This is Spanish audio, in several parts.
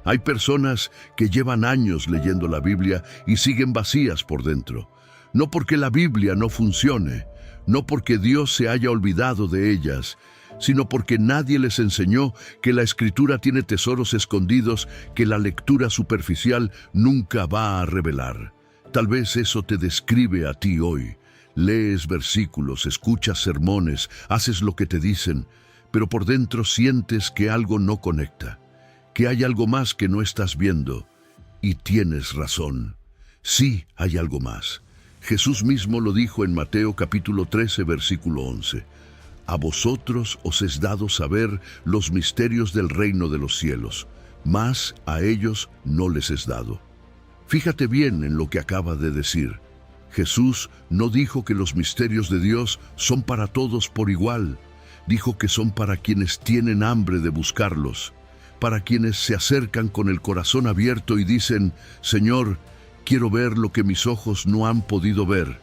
Hay personas que llevan años leyendo la Biblia y siguen vacías por dentro. No porque la Biblia no funcione, no porque Dios se haya olvidado de ellas, sino porque nadie les enseñó que la Escritura tiene tesoros escondidos que la lectura superficial nunca va a revelar. Tal vez eso te describe a ti hoy. Lees versículos, escuchas sermones, haces lo que te dicen, pero por dentro sientes que algo no conecta, que hay algo más que no estás viendo. Y tienes razón. Sí, hay algo más. Jesús mismo lo dijo en Mateo capítulo 13, versículo 11. A vosotros os es dado saber los misterios del reino de los cielos, mas a ellos no les es dado. Fíjate bien en lo que acaba de decir. Jesús no dijo que los misterios de Dios son para todos por igual. Dijo que son para quienes tienen hambre de buscarlos, para quienes se acercan con el corazón abierto y dicen, Señor, quiero ver lo que mis ojos no han podido ver.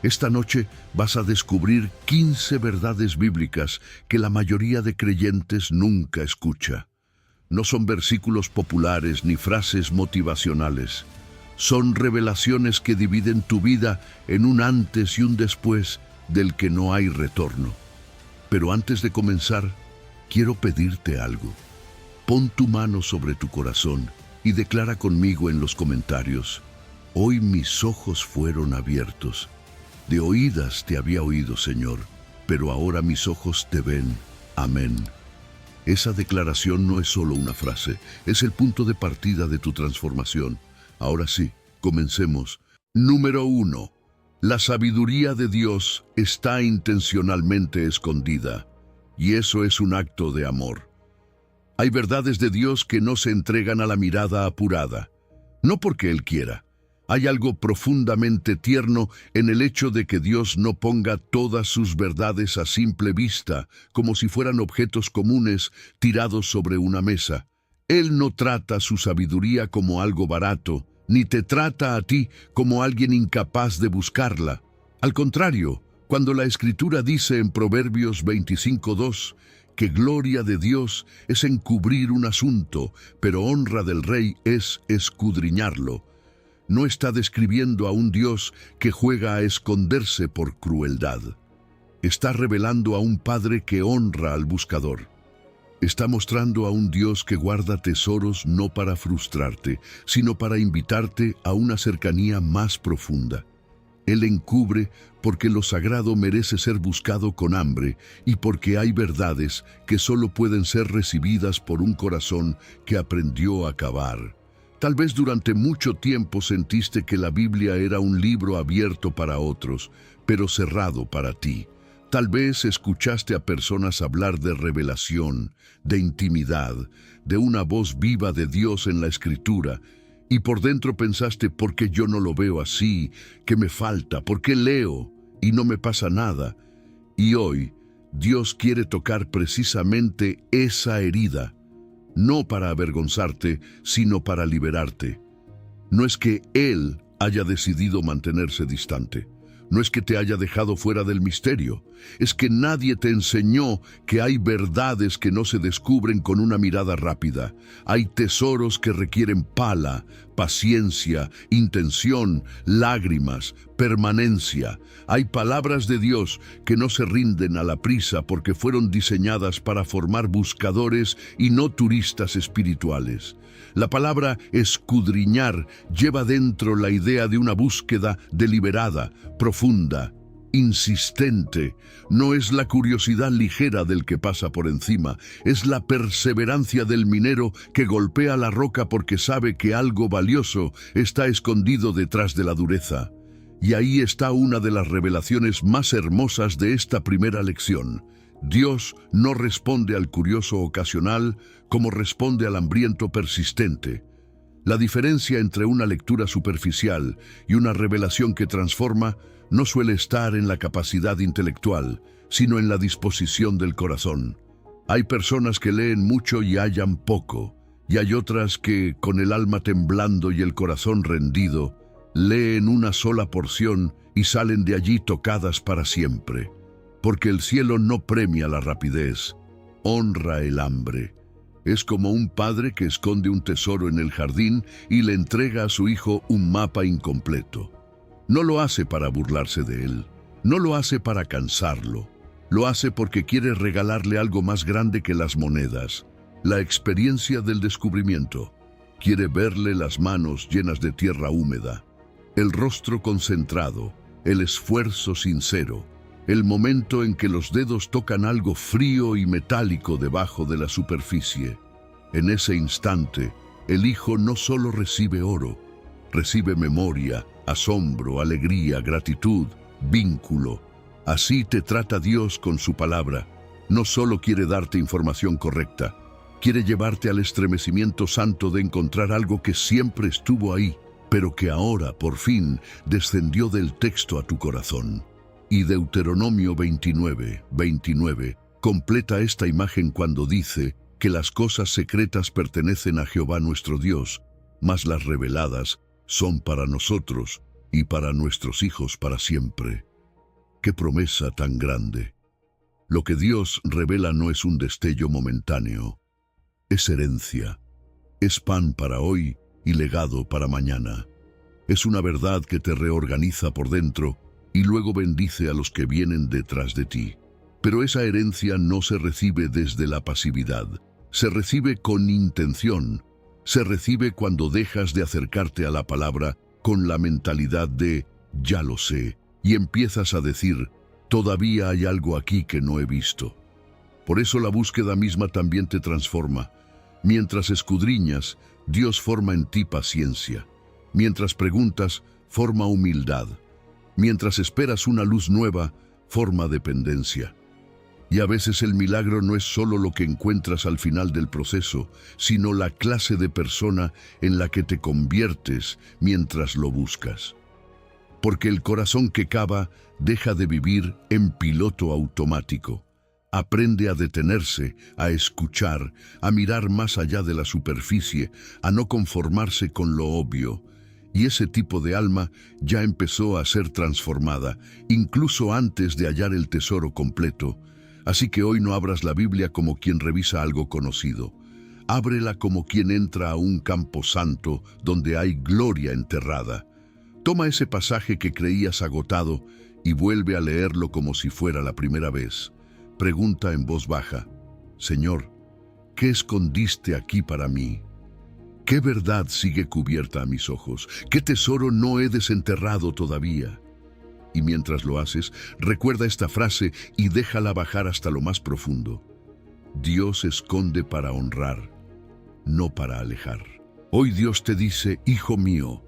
Esta noche vas a descubrir 15 verdades bíblicas que la mayoría de creyentes nunca escucha. No son versículos populares ni frases motivacionales. Son revelaciones que dividen tu vida en un antes y un después del que no hay retorno. Pero antes de comenzar, quiero pedirte algo. Pon tu mano sobre tu corazón y declara conmigo en los comentarios, hoy mis ojos fueron abiertos. De oídas te había oído, Señor, pero ahora mis ojos te ven. Amén. Esa declaración no es solo una frase, es el punto de partida de tu transformación. Ahora sí, comencemos. Número 1. La sabiduría de Dios está intencionalmente escondida, y eso es un acto de amor. Hay verdades de Dios que no se entregan a la mirada apurada, no porque Él quiera. Hay algo profundamente tierno en el hecho de que Dios no ponga todas sus verdades a simple vista, como si fueran objetos comunes tirados sobre una mesa. Él no trata su sabiduría como algo barato, ni te trata a ti como alguien incapaz de buscarla. Al contrario, cuando la Escritura dice en Proverbios 25:2 que gloria de Dios es encubrir un asunto, pero honra del rey es escudriñarlo, no está describiendo a un Dios que juega a esconderse por crueldad. Está revelando a un Padre que honra al buscador. Está mostrando a un Dios que guarda tesoros no para frustrarte, sino para invitarte a una cercanía más profunda. Él encubre porque lo sagrado merece ser buscado con hambre y porque hay verdades que solo pueden ser recibidas por un corazón que aprendió a cavar. Tal vez durante mucho tiempo sentiste que la Biblia era un libro abierto para otros, pero cerrado para ti. Tal vez escuchaste a personas hablar de revelación, de intimidad, de una voz viva de Dios en la Escritura, y por dentro pensaste, ¿por qué yo no lo veo así? ¿Qué me falta? ¿Por qué leo y no me pasa nada? Y hoy, Dios quiere tocar precisamente esa herida, no para avergonzarte, sino para liberarte. No es que Él haya decidido mantenerse distante. No es que te haya dejado fuera del misterio, es que nadie te enseñó que hay verdades que no se descubren con una mirada rápida. Hay tesoros que requieren pala, paciencia, intención, lágrimas, permanencia. Hay palabras de Dios que no se rinden a la prisa porque fueron diseñadas para formar buscadores y no turistas espirituales. La palabra escudriñar lleva dentro la idea de una búsqueda deliberada, profunda, insistente. No es la curiosidad ligera del que pasa por encima, es la perseverancia del minero que golpea la roca porque sabe que algo valioso está escondido detrás de la dureza. Y ahí está una de las revelaciones más hermosas de esta primera lección. Dios no responde al curioso ocasional como responde al hambriento persistente. La diferencia entre una lectura superficial y una revelación que transforma no suele estar en la capacidad intelectual, sino en la disposición del corazón. Hay personas que leen mucho y hallan poco, y hay otras que, con el alma temblando y el corazón rendido, leen una sola porción y salen de allí tocadas para siempre. Porque el cielo no premia la rapidez, honra el hambre. Es como un padre que esconde un tesoro en el jardín y le entrega a su hijo un mapa incompleto. No lo hace para burlarse de él, no lo hace para cansarlo, lo hace porque quiere regalarle algo más grande que las monedas, la experiencia del descubrimiento. Quiere verle las manos llenas de tierra húmeda, el rostro concentrado, el esfuerzo sincero, el momento en que los dedos tocan algo frío y metálico debajo de la superficie. En ese instante, el hijo no solo recibe oro, recibe memoria, asombro, alegría, gratitud, vínculo. Así te trata Dios con su palabra. No solo quiere darte información correcta, quiere llevarte al estremecimiento santo de encontrar algo que siempre estuvo ahí, pero que ahora, por fin, descendió del texto a tu corazón. Y Deuteronomio 29:29 completa esta imagen cuando dice que las cosas secretas pertenecen a Jehová nuestro Dios, mas las reveladas son para nosotros y para nuestros hijos para siempre. ¡Qué promesa tan grande! Lo que Dios revela no es un destello momentáneo, es herencia, es pan para hoy y legado para mañana. Es una verdad que te reorganiza por dentro y luego bendice a los que vienen detrás de ti. Pero esa herencia no se recibe desde la pasividad, se recibe con intención, se recibe cuando dejas de acercarte a la palabra con la mentalidad de «ya lo sé» y empiezas a decir «todavía hay algo aquí que no he visto». Por eso la búsqueda misma también te transforma. Mientras escudriñas, Dios forma en ti paciencia. Mientras preguntas, forma humildad. Mientras esperas una luz nueva, forma dependencia. Y a veces el milagro no es solo lo que encuentras al final del proceso, sino la clase de persona en la que te conviertes mientras lo buscas. Porque el corazón que cava deja de vivir en piloto automático. Aprende a detenerse, a escuchar, a mirar más allá de la superficie, a no conformarse con lo obvio. Y ese tipo de alma ya empezó a ser transformada, incluso antes de hallar el tesoro completo. Así que hoy no abras la Biblia como quien revisa algo conocido. Ábrela como quien entra a un campo santo donde hay gloria enterrada. Toma ese pasaje que creías agotado y vuelve a leerlo como si fuera la primera vez. Pregunta en voz baja: Señor, ¿qué escondiste aquí para mí? ¿Qué verdad sigue cubierta a mis ojos? ¿Qué tesoro no he desenterrado todavía? Y mientras lo haces, recuerda esta frase y déjala bajar hasta lo más profundo. Dios esconde para honrar, no para alejar. Hoy Dios te dice: hijo mío,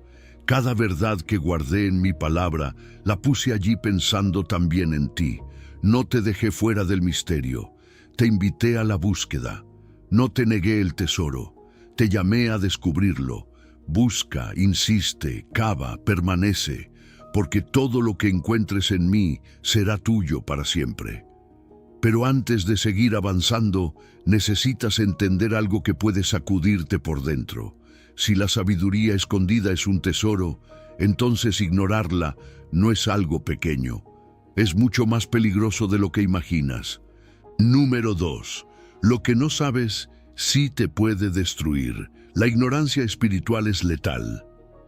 cada verdad que guardé en mi palabra, la puse allí pensando también en ti. No te dejé fuera del misterio. Te invité a la búsqueda. No te negué el tesoro. Te llamé a descubrirlo. Busca, insiste, cava, permanece, porque todo lo que encuentres en mí será tuyo para siempre. Pero antes de seguir avanzando, necesitas entender algo que puede sacudirte por dentro. Si la sabiduría escondida es un tesoro, entonces ignorarla no es algo pequeño. Es mucho más peligroso de lo que imaginas. Número 2. Lo que no sabes sí te puede destruir. La ignorancia espiritual es letal.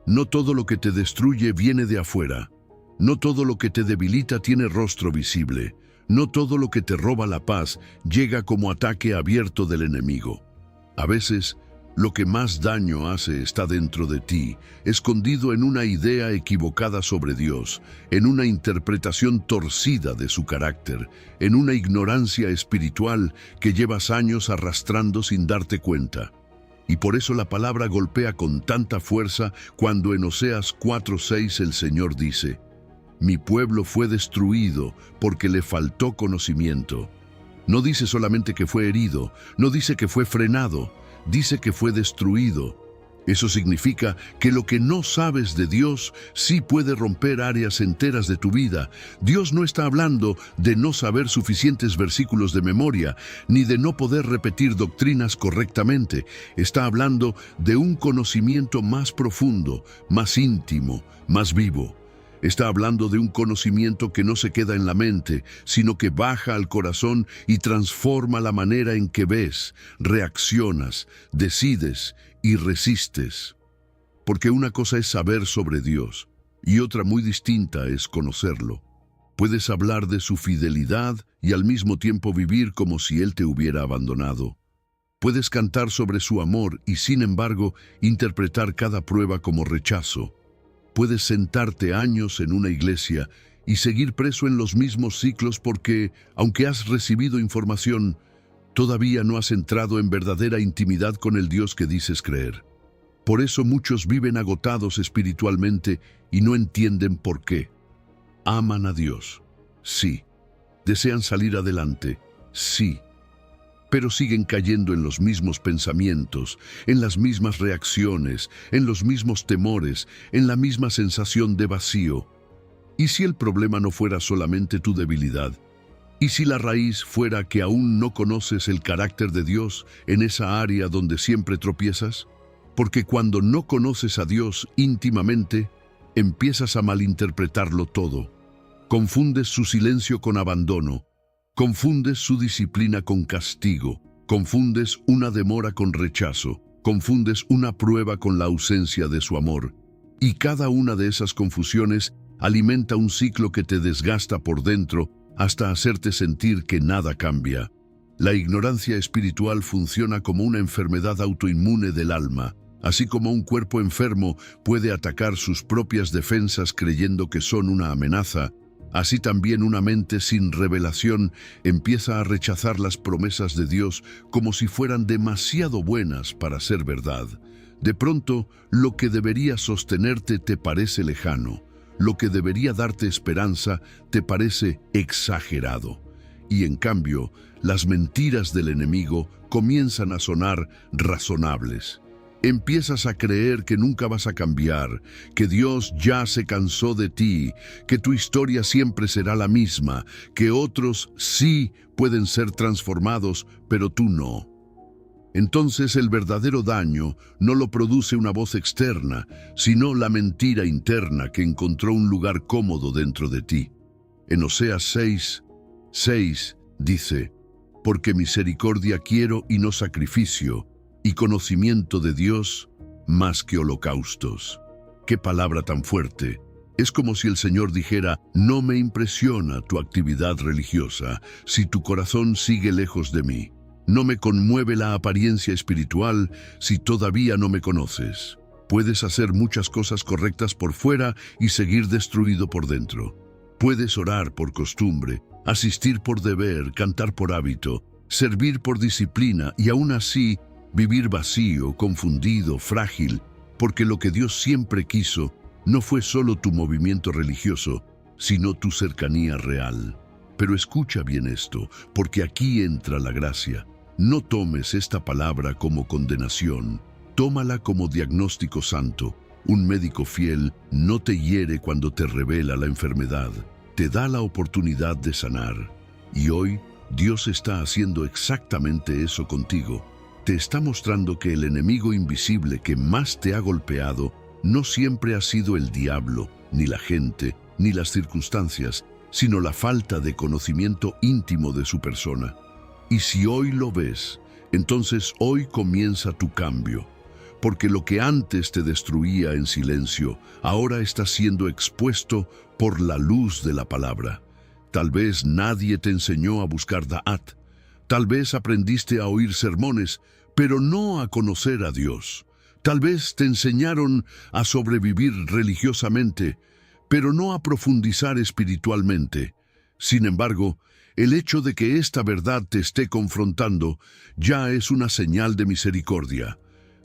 No todo lo que te destruye viene de afuera. No todo lo que te debilita tiene rostro visible. No todo lo que te roba la paz llega como ataque abierto del enemigo. A veces, lo que más daño hace está dentro de ti, escondido en una idea equivocada sobre Dios, en una interpretación torcida de su carácter, en una ignorancia espiritual que llevas años arrastrando sin darte cuenta. Y por eso la palabra golpea con tanta fuerza cuando en Oseas 4:6 el Señor dice: mi pueblo fue destruido porque le faltó conocimiento. No dice solamente que fue herido, no dice que fue frenado, dice que fue destruido. Eso significa que lo que no sabes de Dios sí puede romper áreas enteras de tu vida. Dios no está hablando de no saber suficientes versículos de memoria, ni de no poder repetir doctrinas correctamente. Está hablando de un conocimiento más profundo, más íntimo, más vivo. Está hablando de un conocimiento que no se queda en la mente, sino que baja al corazón y transforma la manera en que ves, reaccionas, decides y resistes. Porque una cosa es saber sobre Dios y otra muy distinta es conocerlo. Puedes hablar de su fidelidad y al mismo tiempo vivir como si Él te hubiera abandonado. Puedes cantar sobre su amor y sin embargo interpretar cada prueba como rechazo. Puedes sentarte años en una iglesia y seguir preso en los mismos ciclos porque, aunque has recibido información, todavía no has entrado en verdadera intimidad con el Dios que dices creer. Por eso muchos viven agotados espiritualmente y no entienden por qué. Aman a Dios, sí. Desean salir adelante, sí. Pero siguen cayendo en los mismos pensamientos, en las mismas reacciones, en los mismos temores, en la misma sensación de vacío. ¿Y si el problema no fuera solamente tu debilidad? ¿Y si la raíz fuera que aún no conoces el carácter de Dios en esa área donde siempre tropiezas? Porque cuando no conoces a Dios íntimamente, empiezas a malinterpretarlo todo. Confundes su silencio con abandono. Confundes su disciplina con castigo, confundes una demora con rechazo, confundes una prueba con la ausencia de su amor. Y cada una de esas confusiones alimenta un ciclo que te desgasta por dentro hasta hacerte sentir que nada cambia. La ignorancia espiritual funciona como una enfermedad autoinmune del alma. Así como un cuerpo enfermo puede atacar sus propias defensas creyendo que son una amenaza, así también una mente sin revelación empieza a rechazar las promesas de Dios como si fueran demasiado buenas para ser verdad. De pronto, lo que debería sostenerte te parece lejano, lo que debería darte esperanza te parece exagerado. Y en cambio, las mentiras del enemigo comienzan a sonar razonables. Empiezas a creer que nunca vas a cambiar, que Dios ya se cansó de ti, que tu historia siempre será la misma, que otros sí pueden ser transformados, pero tú no. Entonces el verdadero daño no lo produce una voz externa, sino la mentira interna que encontró un lugar cómodo dentro de ti. En Oseas 6:6 dice, «Porque misericordia quiero y no sacrificio, y conocimiento de Dios más que holocaustos». ¡Qué palabra tan fuerte! Es como si el Señor dijera, no me impresiona tu actividad religiosa si tu corazón sigue lejos de mí. No me conmueve la apariencia espiritual si todavía no me conoces. Puedes hacer muchas cosas correctas por fuera y seguir destruido por dentro. Puedes orar por costumbre, asistir por deber, cantar por hábito, servir por disciplina y aún así vivir vacío, confundido, frágil, porque lo que Dios siempre quiso no fue solo tu movimiento religioso, sino tu cercanía real. Pero escucha bien esto, porque aquí entra la gracia. No tomes esta palabra como condenación, tómala como diagnóstico santo. Un médico fiel no te hiere cuando te revela la enfermedad, te da la oportunidad de sanar. Y hoy, Dios está haciendo exactamente eso contigo. Te está mostrando que el enemigo invisible que más te ha golpeado no siempre ha sido el diablo, ni la gente, ni las circunstancias, sino la falta de conocimiento íntimo de su persona. Y si hoy lo ves, entonces hoy comienza tu cambio, porque lo que antes te destruía en silencio, ahora está siendo expuesto por la luz de la palabra. Tal vez nadie te enseñó a buscar Da'at, tal vez aprendiste a oír sermones, pero no a conocer a Dios. Tal vez te enseñaron a sobrevivir religiosamente, pero no a profundizar espiritualmente. Sin embargo, el hecho de que esta verdad te esté confrontando ya es una señal de misericordia.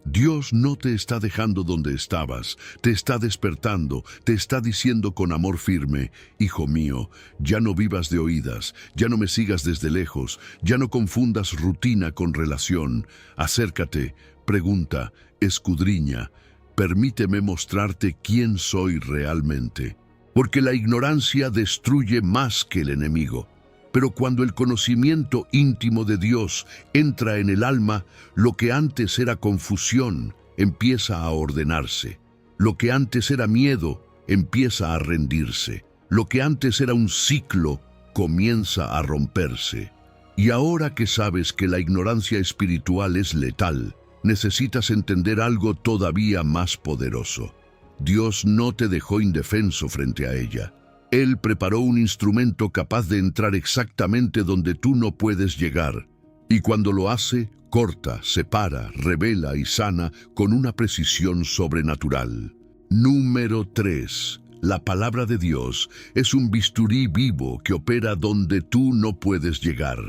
Dios no te está dejando donde estabas, te está despertando, te está diciendo con amor firme, hijo mío, ya no vivas de oídas, ya no me sigas desde lejos, ya no confundas rutina con relación. Acércate, pregunta, escudriña, permíteme mostrarte quién soy realmente. Porque la ignorancia destruye más que el enemigo. Pero cuando el conocimiento íntimo de Dios entra en el alma, lo que antes era confusión empieza a ordenarse. Lo que antes era miedo empieza a rendirse. Lo que antes era un ciclo comienza a romperse. Y ahora que sabes que la ignorancia espiritual es letal, necesitas entender algo todavía más poderoso. Dios no te dejó indefenso frente a ella. Él preparó un instrumento capaz de entrar exactamente donde tú no puedes llegar. Y cuando lo hace, corta, separa, revela y sana con una precisión sobrenatural. Número 3. La palabra de Dios es un bisturí vivo que opera donde tú no puedes llegar.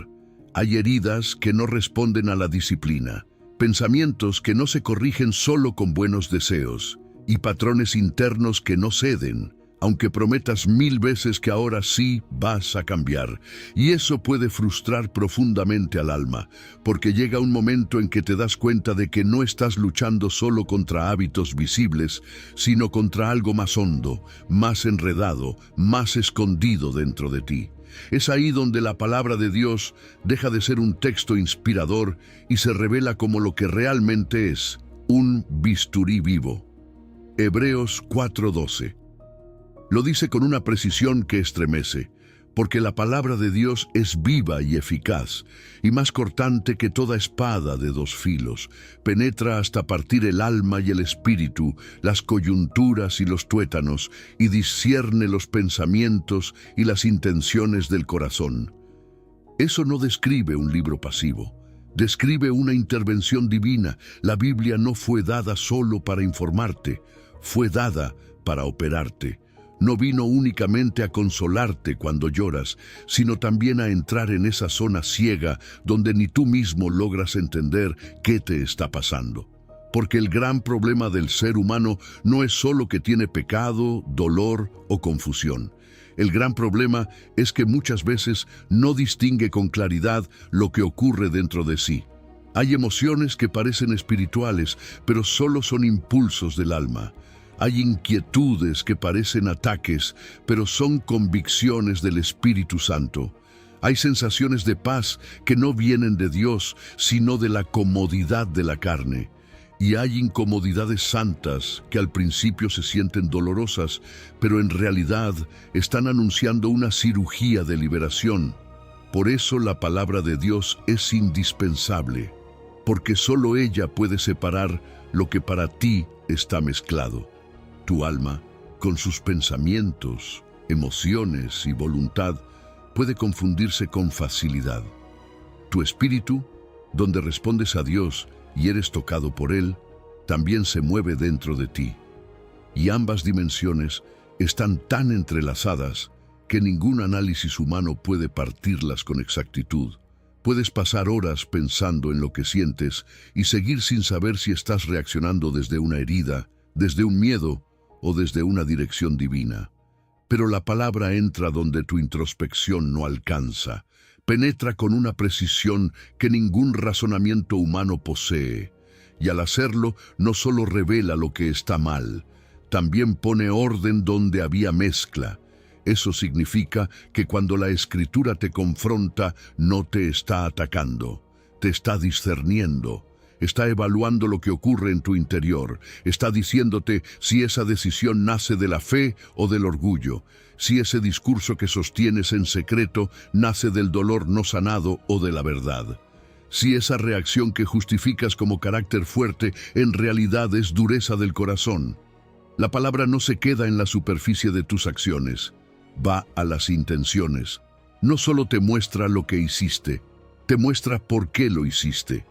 Hay heridas que no responden a la disciplina, pensamientos que no se corrigen solo con buenos deseos, y patrones internos que no ceden, aunque prometas 1000 veces que ahora sí vas a cambiar. Y eso puede frustrar profundamente al alma, porque llega un momento en que te das cuenta de que no estás luchando solo contra hábitos visibles, sino contra algo más hondo, más enredado, más escondido dentro de ti. Es ahí donde la palabra de Dios deja de ser un texto inspirador y se revela como lo que realmente es, un bisturí vivo. Hebreos 4:12. Lo dice con una precisión que estremece, porque la palabra de Dios es viva y eficaz, y más cortante que toda espada de 2 filos, penetra hasta partir el alma y el espíritu, las coyunturas y los tuétanos, y discierne los pensamientos y las intenciones del corazón. Eso no describe un libro pasivo, describe una intervención divina. La Biblia no fue dada solo para informarte, fue dada para operarte. No vino únicamente a consolarte cuando lloras, sino también a entrar en esa zona ciega donde ni tú mismo logras entender qué te está pasando. Porque el gran problema del ser humano no es solo que tiene pecado, dolor o confusión. El gran problema es que muchas veces no distingue con claridad lo que ocurre dentro de sí. Hay emociones que parecen espirituales, pero solo son impulsos del alma. Hay inquietudes que parecen ataques, pero son convicciones del Espíritu Santo. Hay sensaciones de paz que no vienen de Dios, sino de la comodidad de la carne. Y hay incomodidades santas que al principio se sienten dolorosas, pero en realidad están anunciando una cirugía de liberación. Por eso la palabra de Dios es indispensable, porque solo ella puede separar lo que para ti está mezclado. Tu alma, con sus pensamientos, emociones y voluntad, puede confundirse con facilidad. Tu espíritu, donde respondes a Dios y eres tocado por Él, también se mueve dentro de ti. Y ambas dimensiones están tan entrelazadas que ningún análisis humano puede partirlas con exactitud. Puedes pasar horas pensando en lo que sientes y seguir sin saber si estás reaccionando desde una herida, desde un miedo o desde una dirección divina. Pero la palabra entra donde tu introspección no alcanza, penetra con una precisión que ningún razonamiento humano posee, y al hacerlo no solo revela lo que está mal, también pone orden donde había mezcla. Eso significa que cuando la Escritura te confronta, no te está atacando, te está discerniendo. Está evaluando lo que ocurre en tu interior. Está diciéndote si esa decisión nace de la fe o del orgullo. Si ese discurso que sostienes en secreto nace del dolor no sanado o de la verdad. Si esa reacción que justificas como carácter fuerte en realidad es dureza del corazón. La palabra no se queda en la superficie de tus acciones. Va a las intenciones. No solo te muestra lo que hiciste, te muestra por qué lo hiciste.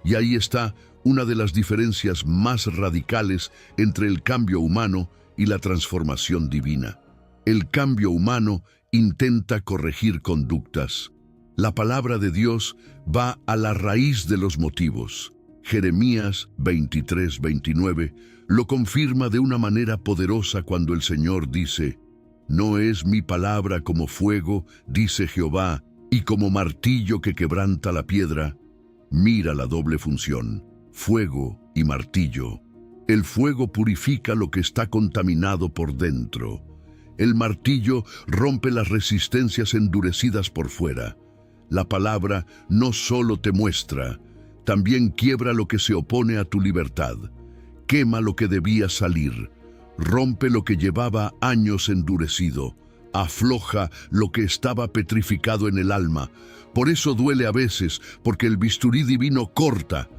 Y ahí está una de las diferencias más radicales entre el cambio humano y la transformación divina. El cambio humano intenta corregir conductas. La palabra de Dios va a la raíz de los motivos. Jeremías 23:29 lo confirma de una manera poderosa cuando el Señor dice: «No es mi palabra como fuego, dice Jehová, y como martillo que quebranta la piedra». Mira la doble función, fuego y martillo. El fuego purifica lo que está contaminado por dentro. El martillo rompe las resistencias endurecidas por fuera. La palabra no solo te muestra, también quiebra lo que se opone a tu libertad. Quema lo que debía salir. Rompe lo que llevaba años endurecido. Afloja lo que estaba petrificado en el alma. Por eso duele a veces, porque el bisturí divino corta,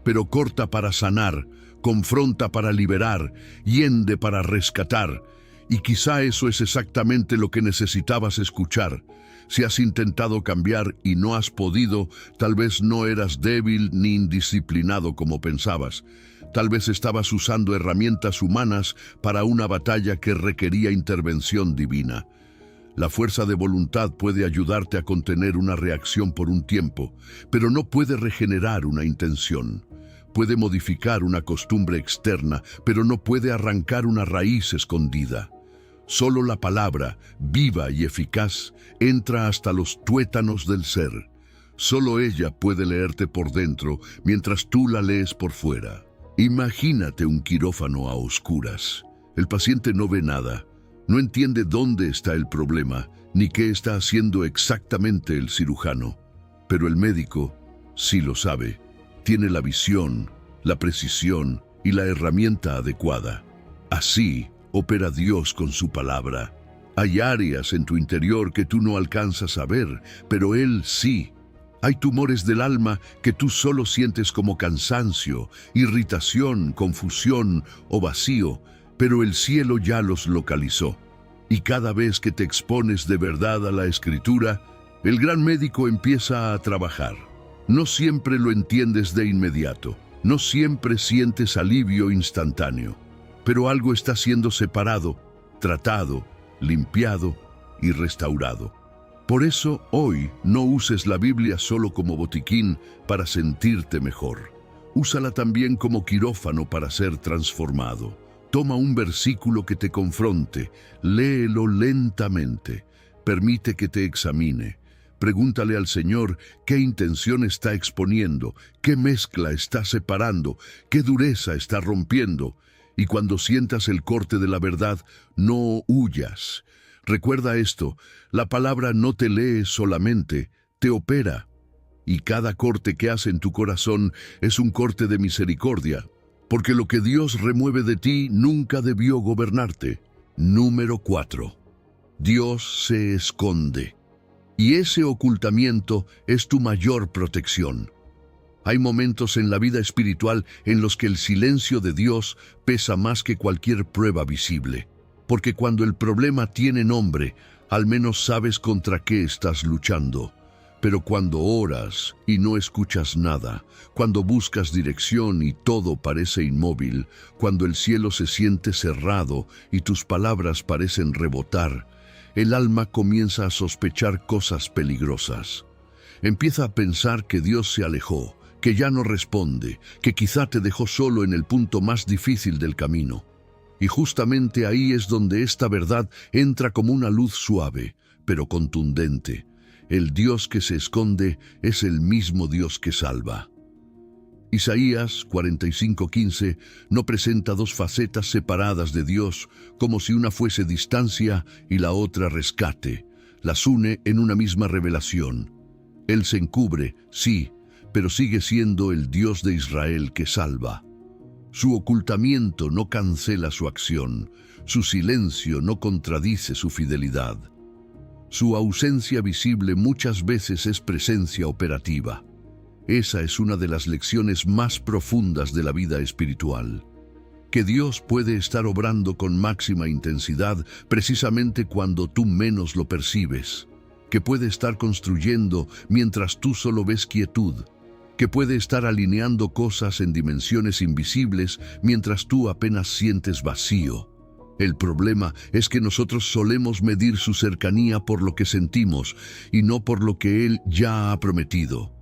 pero corta para sanar, confronta para liberar, hiende para rescatar. Y quizá eso es exactamente lo que necesitabas escuchar. Si has intentado cambiar y no has podido, tal vez no eras débil ni indisciplinado como pensabas. Tal vez estabas usando herramientas humanas para una batalla que requería intervención divina. La fuerza de voluntad puede ayudarte a contener una reacción por un tiempo, pero no puede regenerar una intención. Puede modificar una costumbre externa, pero no puede arrancar una raíz escondida. Solo la palabra, viva y eficaz, entra hasta los tuétanos del ser. Solo ella puede leerte por dentro, mientras tú la lees por fuera. Imagínate un quirófano a oscuras. El paciente no ve nada. No entiende dónde está el problema, ni qué está haciendo exactamente el cirujano. Pero el médico sí lo sabe. Tiene la visión, la precisión y la herramienta adecuada. Así opera Dios con su palabra. Hay áreas en tu interior que tú no alcanzas a ver, pero Él sí. Hay tumores del alma que tú solo sientes como cansancio, irritación, confusión o vacío, pero el cielo ya los localizó. Y cada vez que te expones de verdad a la Escritura, el gran médico empieza a trabajar. No siempre lo entiendes de inmediato, no siempre sientes alivio instantáneo, pero algo está siendo separado, tratado, limpiado y restaurado. Por eso hoy no uses la Biblia solo como botiquín para sentirte mejor. Úsala también como quirófano para ser transformado. Toma un versículo que te confronte, léelo lentamente, permite que te examine. Pregúntale al Señor qué intención está exponiendo, qué mezcla está separando, qué dureza está rompiendo. Y cuando sientas el corte de la verdad, no huyas. Recuerda esto, la palabra no te lee solamente, te opera. Y cada corte que hace en tu corazón es un corte de misericordia. Porque lo que Dios remueve de ti nunca debió gobernarte. Número 4. Dios se esconde. Y ese ocultamiento es tu mayor protección. Hay momentos en la vida espiritual en los que el silencio de Dios pesa más que cualquier prueba visible. Porque cuando el problema tiene nombre, al menos sabes contra qué estás luchando. Pero cuando oras y no escuchas nada, cuando buscas dirección y todo parece inmóvil, cuando el cielo se siente cerrado y tus palabras parecen rebotar, el alma comienza a sospechar cosas peligrosas. Empieza a pensar que Dios se alejó, que ya no responde, que quizá te dejó solo en el punto más difícil del camino. Y justamente ahí es donde esta verdad entra como una luz suave, pero contundente. El Dios que se esconde es el mismo Dios que salva. Isaías 45:15 no presenta dos facetas separadas de Dios, como si una fuese distancia y la otra rescate. Las une en una misma revelación. Él se encubre, sí, pero sigue siendo el Dios de Israel que salva. Su ocultamiento no cancela su acción, su silencio no contradice su fidelidad. Su ausencia visible muchas veces es presencia operativa. Esa es una de las lecciones más profundas de la vida espiritual. Que Dios puede estar obrando con máxima intensidad precisamente cuando tú menos lo percibes. Que puede estar construyendo mientras tú solo ves quietud. Que puede estar alineando cosas en dimensiones invisibles mientras tú apenas sientes vacío. El problema es que nosotros solemos medir su cercanía por lo que sentimos y no por lo que Él ya ha prometido.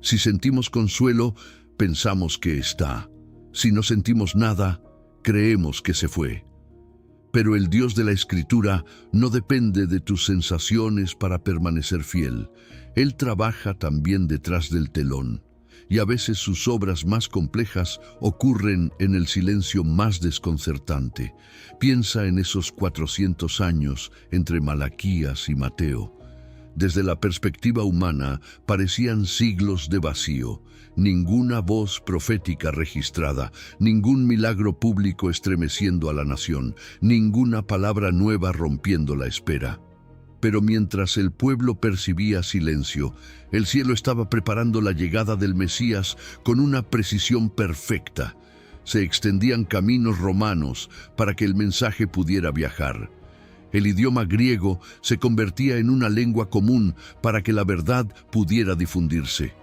Si sentimos consuelo, pensamos que está. Si no sentimos nada, creemos que se fue. Pero el Dios de la Escritura no depende de tus sensaciones para permanecer fiel. Él trabaja también detrás del telón. Y a veces sus obras más complejas ocurren en el silencio más desconcertante. Piensa en esos 400 años entre Malaquías y Mateo. Desde la perspectiva humana, parecían siglos de vacío. Ninguna voz profética registrada, ningún milagro público estremeciendo a la nación, ninguna palabra nueva rompiendo la espera. Pero mientras el pueblo percibía silencio, el cielo estaba preparando la llegada del Mesías con una precisión perfecta. Se extendían caminos romanos para que el mensaje pudiera viajar. El idioma griego se convertía en una lengua común para que la verdad pudiera difundirse.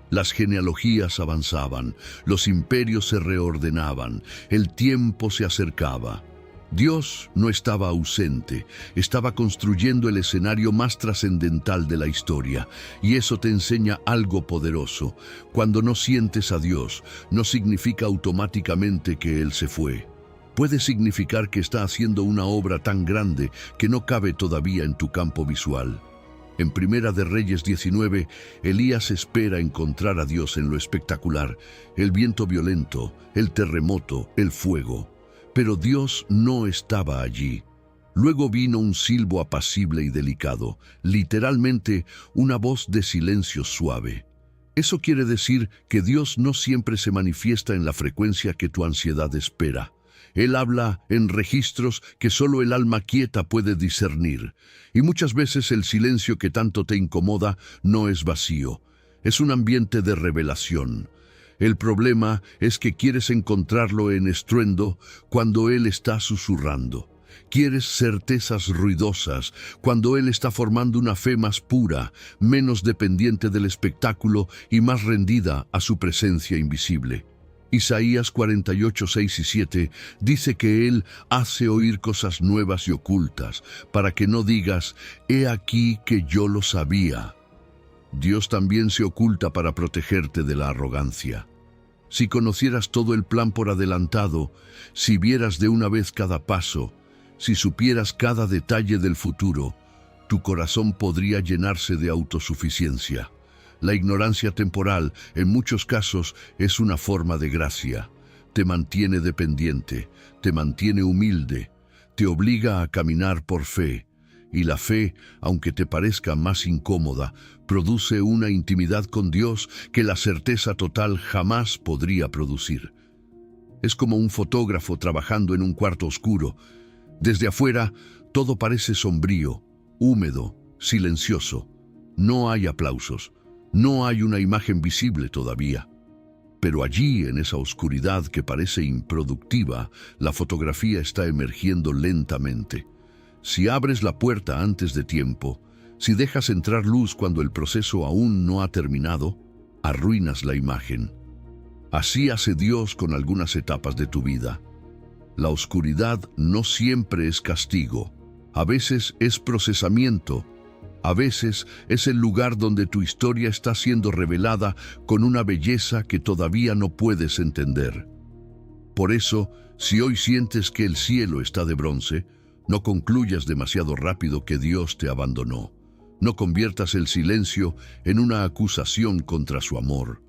Las genealogías avanzaban, los imperios se reordenaban, el tiempo se acercaba. Dios no estaba ausente, estaba construyendo el escenario más trascendental de la historia, y eso te enseña algo poderoso. Cuando no sientes a Dios, no significa automáticamente que Él se fue. Puede significar que está haciendo una obra tan grande que no cabe todavía en tu campo visual. En Primera de Reyes 19, Elías espera encontrar a Dios en lo espectacular, el viento violento, el terremoto, el fuego. Pero Dios no estaba allí. Luego vino un silbo apacible y delicado, literalmente una voz de silencio suave. Eso quiere decir que Dios no siempre se manifiesta en la frecuencia que tu ansiedad espera. Él habla en registros que solo el alma quieta puede discernir. Y muchas veces el silencio que tanto te incomoda no es vacío, es un ambiente de revelación. El problema es que quieres encontrarlo en estruendo cuando Él está susurrando. Quieres certezas ruidosas cuando Él está formando una fe más pura, menos dependiente del espectáculo y más rendida a su presencia invisible. Isaías 48, 6 y 7 dice que Él hace oír cosas nuevas y ocultas, para que no digas, «He aquí que yo lo sabía». Dios también se oculta para protegerte de la arrogancia. Si conocieras todo el plan por adelantado, si vieras de una vez cada paso, si supieras cada detalle del futuro, tu corazón podría llenarse de autosuficiencia. La ignorancia temporal, en muchos casos, es una forma de gracia. Te mantiene dependiente, te mantiene humilde, te obliga a caminar por fe. Y la fe, aunque te parezca más incómoda, produce una intimidad con Dios que la certeza total jamás podría producir. Es como un fotógrafo trabajando en un cuarto oscuro. Desde afuera, todo parece sombrío, húmedo, silencioso. No hay aplausos, no hay una imagen visible todavía. Pero allí, en esa oscuridad que parece improductiva, la fotografía está emergiendo lentamente. Si abres la puerta antes de tiempo, si dejas entrar luz cuando el proceso aún no ha terminado, arruinas la imagen. Así hace Dios con algunas etapas de tu vida. La oscuridad no siempre es castigo, a veces es procesamiento, a veces es el lugar donde tu historia está siendo revelada con una belleza que todavía no puedes entender. Por eso, si hoy sientes que el cielo está de bronce, no concluyas demasiado rápido que Dios te abandonó. No conviertas el silencio en una acusación contra su amor.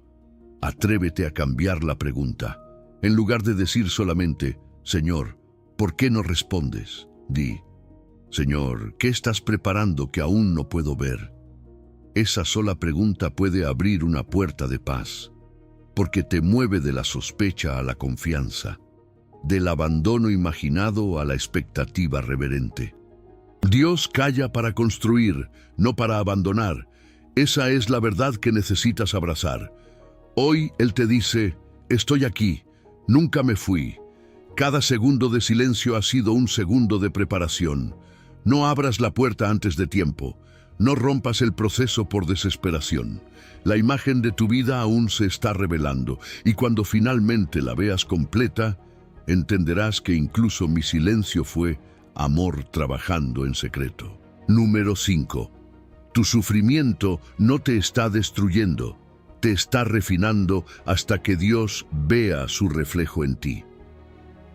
Atrévete a cambiar la pregunta. En lugar de decir solamente, Señor, ¿por qué no respondes? Di, Señor, ¿qué estás preparando que aún no puedo ver? Esa sola pregunta puede abrir una puerta de paz, porque te mueve de la sospecha a la confianza, del abandono imaginado a la expectativa reverente. Dios calla para construir, no para abandonar. Esa es la verdad que necesitas abrazar. Hoy Él te dice, estoy aquí, nunca me fui. Cada segundo de silencio ha sido un segundo de preparación. No abras la puerta antes de tiempo. No rompas el proceso por desesperación. La imagen de tu vida aún se está revelando, y cuando finalmente la veas completa, entenderás que incluso mi silencio fue amor trabajando en secreto. Número 5. Tu sufrimiento no te está destruyendo, te está refinando hasta que Dios vea su reflejo en ti.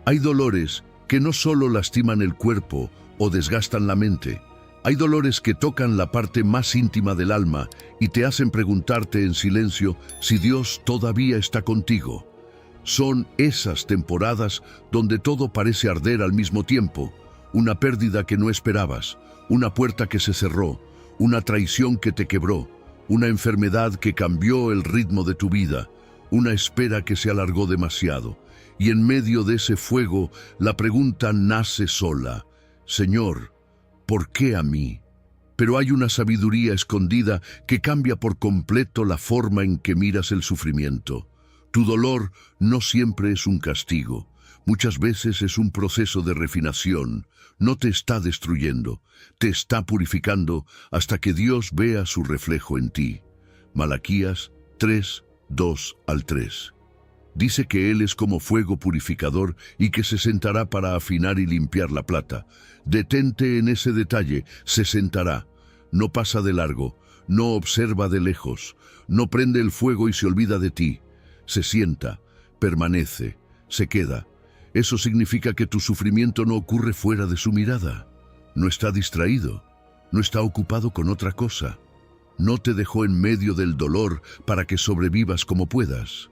Hay dolores que no solo lastiman el cuerpo o desgastan la mente. Hay dolores que tocan la parte más íntima del alma y te hacen preguntarte en silencio si Dios todavía está contigo. Son esas temporadas donde todo parece arder al mismo tiempo, una pérdida que no esperabas, una puerta que se cerró, una traición que te quebró, una enfermedad que cambió el ritmo de tu vida, una espera que se alargó demasiado. Y en medio de ese fuego, la pregunta nace sola: Señor, ¿por qué a mí? Pero hay una sabiduría escondida que cambia por completo la forma en que miras el sufrimiento. Tu dolor no siempre es un castigo. Muchas veces es un proceso de refinación. No te está destruyendo, te está purificando hasta que Dios vea su reflejo en ti. Malaquías 3, 2 al 3. Dice que Él es como fuego purificador y que se sentará para afinar y limpiar la plata. Detente en ese detalle: se sentará. No pasa de largo, no observa de lejos, no prende el fuego y se olvida de ti. Se sienta, permanece, se queda. Eso significa que tu sufrimiento no ocurre fuera de su mirada. No está distraído, no está ocupado con otra cosa. No te dejó en medio del dolor para que sobrevivas como puedas.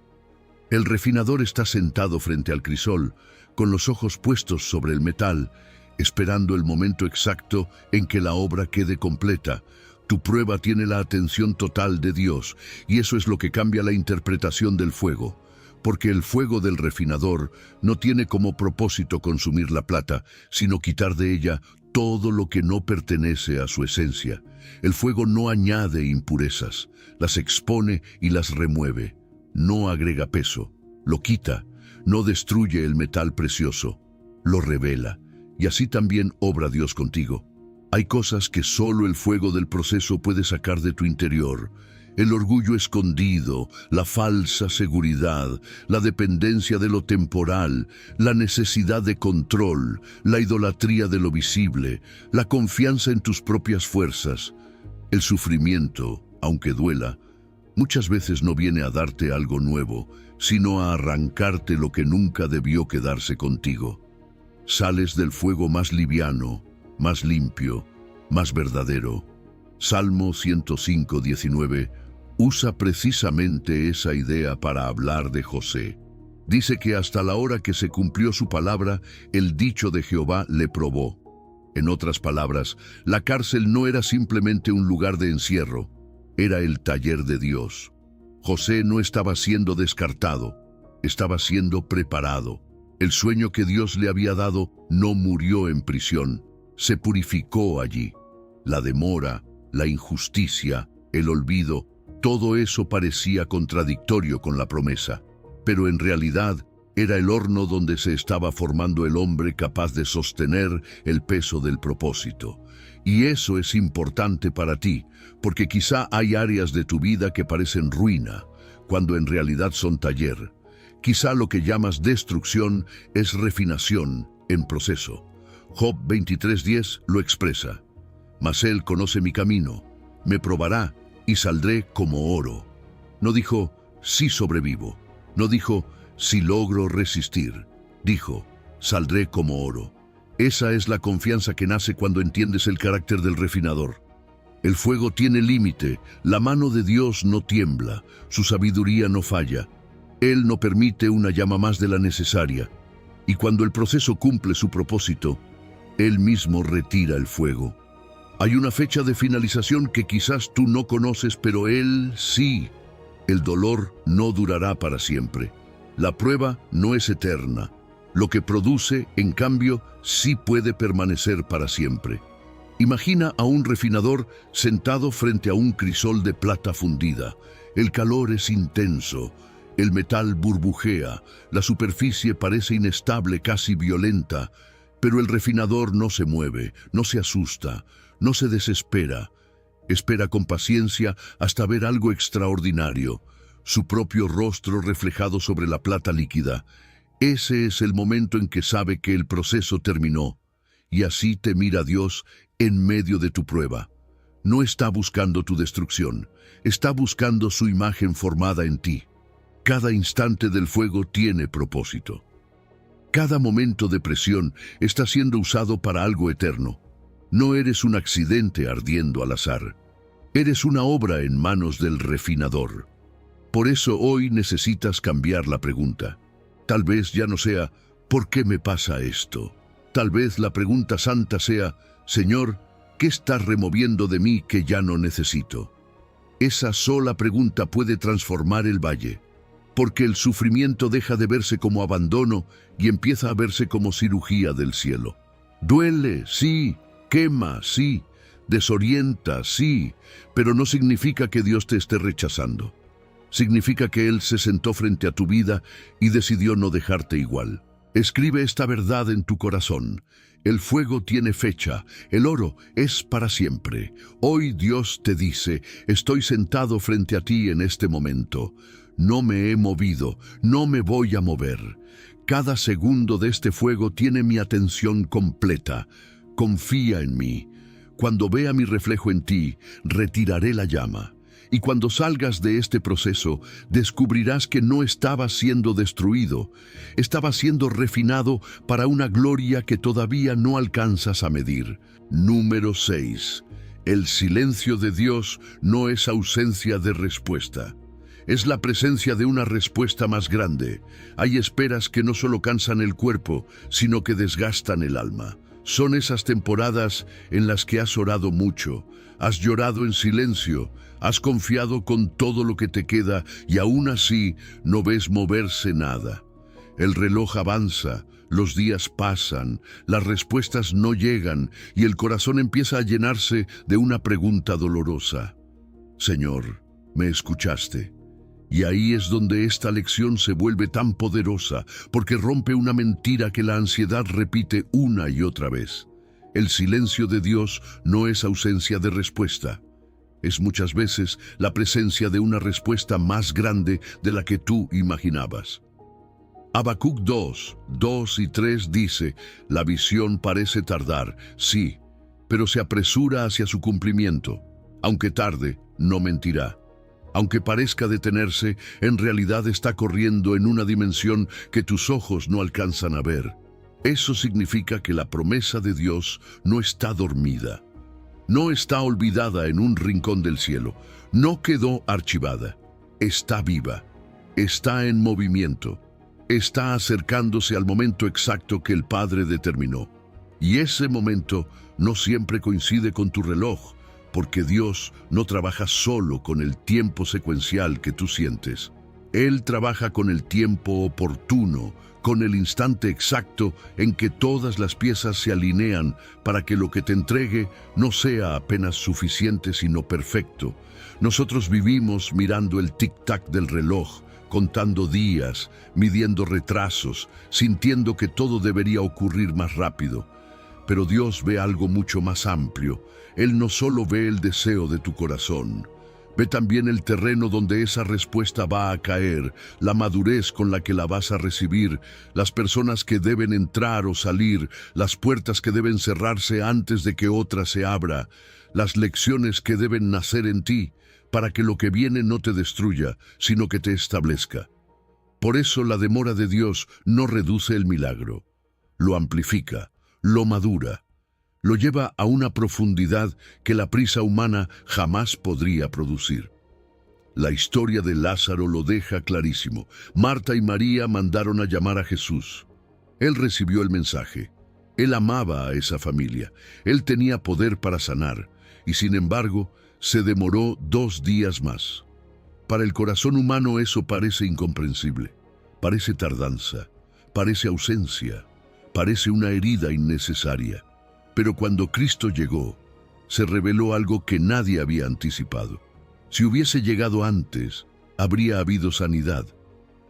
El refinador está sentado frente al crisol, con los ojos puestos sobre el metal, esperando el momento exacto en que la obra quede completa. Tu prueba tiene la atención total de Dios, y eso es lo que cambia la interpretación del fuego. Porque el fuego del refinador no tiene como propósito consumir la plata, sino quitar de ella todo lo que no pertenece a su esencia. El fuego no añade impurezas, las expone y las remueve. No agrega peso, lo quita, no destruye el metal precioso, lo revela. Y así también obra Dios contigo. Hay cosas que solo el fuego del proceso puede sacar de tu interior. El orgullo escondido, la falsa seguridad, la dependencia de lo temporal, la necesidad de control, la idolatría de lo visible, la confianza en tus propias fuerzas. El sufrimiento, aunque duela, muchas veces no viene a darte algo nuevo, sino a arrancarte lo que nunca debió quedarse contigo. Sales del fuego más liviano, más limpio, más verdadero. Salmo 105, 19 usa precisamente esa idea para hablar de José. Dice que hasta la hora que se cumplió su palabra, el dicho de Jehová le probó. En otras palabras, la cárcel no era simplemente un lugar de encierro, era el taller de Dios. José no estaba siendo descartado, estaba siendo preparado. El sueño que Dios le había dado no murió en prisión, se purificó allí. La demora, la injusticia, el olvido, todo eso parecía contradictorio con la promesa, pero en realidad era el horno donde se estaba formando el hombre capaz de sostener el peso del propósito. Y eso es importante para ti, porque quizá hay áreas de tu vida que parecen ruina, cuando en realidad son taller. Quizá lo que llamas destrucción es refinación en proceso. Job 23:10 lo expresa. Mas Él conoce mi camino, me probará y saldré como oro. No dijo, sí sobrevivo. No dijo, si logro resistir. Dijo, saldré como oro. Esa es la confianza que nace cuando entiendes el carácter del refinador. El fuego tiene límite, la mano de Dios no tiembla, su sabiduría no falla. Él no permite una llama más de la necesaria. Y cuando el proceso cumple su propósito, Él mismo retira el fuego. Hay una fecha de finalización que quizás tú no conoces, pero Él sí. El dolor no durará para siempre. La prueba no es eterna. Lo que produce, en cambio, sí puede permanecer para siempre. Imagina a un refinador sentado frente a un crisol de plata fundida. El calor es intenso, el metal burbujea, la superficie parece inestable, casi violenta, pero el refinador no se mueve, no se asusta, no se desespera. Espera con paciencia hasta ver algo extraordinario, su propio rostro reflejado sobre la plata líquida. Ese es el momento en que sabe que el proceso terminó. Y así te mira Dios en medio de tu prueba. No está buscando tu destrucción, está buscando su imagen formada en ti. Cada instante del fuego tiene propósito. Cada momento de presión está siendo usado para algo eterno. No eres un accidente ardiendo al azar. Eres una obra en manos del refinador. Por eso hoy necesitas cambiar la pregunta. Tal vez ya no sea, ¿por qué me pasa esto? Tal vez la pregunta santa sea, Señor, ¿Qué estás removiendo de mí que ya no necesito? Esa sola pregunta puede transformar el valle, porque el sufrimiento deja de verse como abandono y empieza a verse como cirugía del cielo. Duele, sí, quema, sí, desorienta, sí, pero no significa que Dios te esté rechazando. Significa que Él se sentó frente a tu vida y decidió no dejarte igual. Escribe esta verdad en tu corazón. El fuego tiene fecha, el oro es para siempre. Hoy Dios te dice, estoy sentado frente a ti en este momento. No me he movido, no me voy a mover. Cada segundo de este fuego tiene mi atención completa. Confía en mí. Cuando vea mi reflejo en ti, retiraré la llama. Y cuando salgas de este proceso, descubrirás que no estabas siendo destruido, estabas siendo refinado para una gloria que todavía no alcanzas a medir. Número 6. El silencio de Dios no es ausencia de respuesta. Es la presencia de una respuesta más grande. Hay esperas que no solo cansan el cuerpo, sino que desgastan el alma. Son esas temporadas en las que has orado mucho, has llorado en silencio, has confiado con todo lo que te queda y aún así no ves moverse nada. El reloj avanza, los días pasan, las respuestas no llegan y el corazón empieza a llenarse de una pregunta dolorosa. Señor, ¿me escuchaste? Y ahí es donde esta lección se vuelve tan poderosa, porque rompe una mentira que la ansiedad repite una y otra vez. El silencio de Dios no es ausencia de respuesta. Es muchas veces la presencia de una respuesta más grande de la que tú imaginabas. Habacuc 2, 2 y 3 dice, la visión parece tardar, sí, pero se apresura hacia su cumplimiento. Aunque tarde, no mentirá. Aunque parezca detenerse, en realidad está corriendo en una dimensión que tus ojos no alcanzan a ver. Eso significa que la promesa de Dios no está dormida. No está olvidada en un rincón del cielo. No quedó archivada. Está viva. Está en movimiento. Está acercándose al momento exacto que el Padre determinó. Y ese momento no siempre coincide con tu reloj, porque Dios no trabaja solo con el tiempo secuencial que tú sientes. Él trabaja con el tiempo oportuno, con el instante exacto en que todas las piezas se alinean para que lo que te entregue no sea apenas suficiente sino perfecto. Nosotros vivimos mirando el tic-tac del reloj, contando días, midiendo retrasos, sintiendo que todo debería ocurrir más rápido. Pero Dios ve algo mucho más amplio. Él no solo ve el deseo de tu corazón, ve también el terreno donde esa respuesta va a caer, la madurez con la que la vas a recibir, las personas que deben entrar o salir, las puertas que deben cerrarse antes de que otra se abra, las lecciones que deben nacer en ti, para que lo que viene no te destruya, sino que te establezca. Por eso la demora de Dios no reduce el milagro, lo amplifica, lo madura, lo lleva a una profundidad que la prisa humana jamás podría producir. La historia de Lázaro lo deja clarísimo. Marta y María mandaron a llamar a Jesús. Él recibió el mensaje. Él amaba a esa familia. Él tenía poder para sanar. Y sin embargo, se demoró 2 días más. Para el corazón humano eso parece incomprensible. Parece tardanza. Parece ausencia. Parece una herida innecesaria. Pero cuando Cristo llegó, se reveló algo que nadie había anticipado. Si hubiese llegado antes, habría habido sanidad.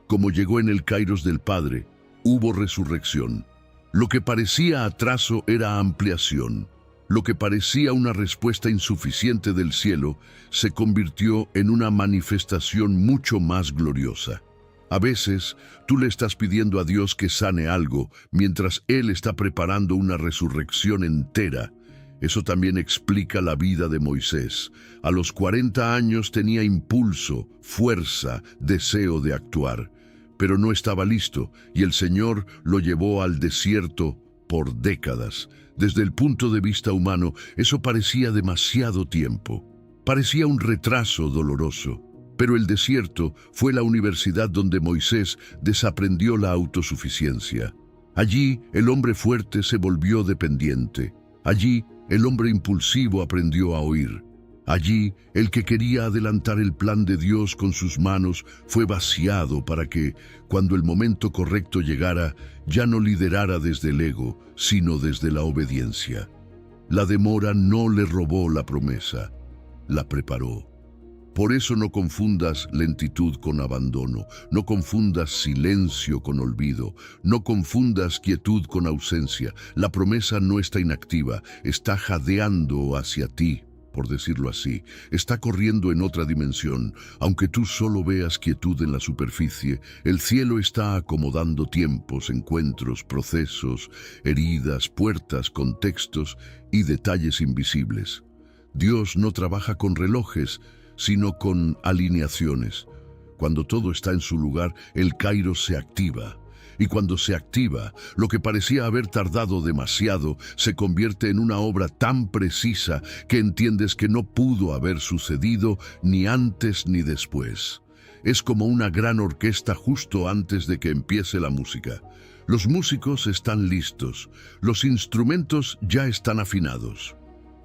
Como llegó en el Kairos del Padre, hubo resurrección. Lo que parecía atraso era ampliación. Lo que parecía una respuesta insuficiente del cielo se convirtió en una manifestación mucho más gloriosa. A veces, tú le estás pidiendo a Dios que sane algo, mientras Él está preparando una resurrección entera. Eso también explica la vida de Moisés. A los 40 años tenía impulso, fuerza, deseo de actuar, pero no estaba listo, y el Señor lo llevó al desierto por décadas. Desde el punto de vista humano, eso parecía demasiado tiempo. Parecía un retraso doloroso. Pero el desierto fue la universidad donde Moisés desaprendió la autosuficiencia. Allí el hombre fuerte se volvió dependiente. Allí El hombre impulsivo aprendió a oír. Allí, el que quería adelantar el plan de Dios con sus manos fue vaciado para que, cuando el momento correcto llegara, ya no liderara desde el ego, sino desde la obediencia. La demora no le robó la promesa, la preparó. Por eso no confundas lentitud con abandono, no confundas silencio con olvido, no confundas quietud con ausencia. La promesa no está inactiva, está jadeando hacia ti, por decirlo así, está corriendo en otra dimensión. Aunque tú solo veas quietud en la superficie, el cielo está acomodando tiempos, encuentros, procesos, heridas, puertas, contextos y detalles invisibles. Dios no trabaja con relojes, sino con alineaciones. Cuando todo está en su lugar, el kairos se activa. Y cuando se activa, lo que parecía haber tardado demasiado se convierte en una obra tan precisa que entiendes que no pudo haber sucedido ni antes ni después. Es como una gran orquesta justo antes de que empiece la música. Los músicos están listos, los instrumentos ya están afinados.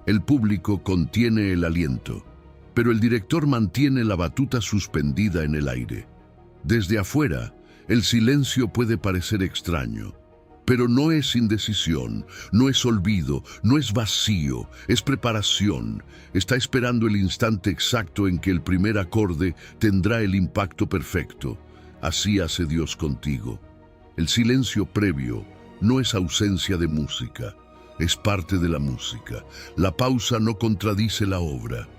El público contiene el aliento, pero el director mantiene la batuta suspendida en el aire. Desde afuera, el silencio puede parecer extraño, pero no es indecisión, no es olvido, no es vacío, es preparación. Está esperando el instante exacto en que el primer acorde tendrá el impacto perfecto. Así hace Dios contigo. El silencio previo no es ausencia de música, es parte de la música. La pausa no contradice la obra,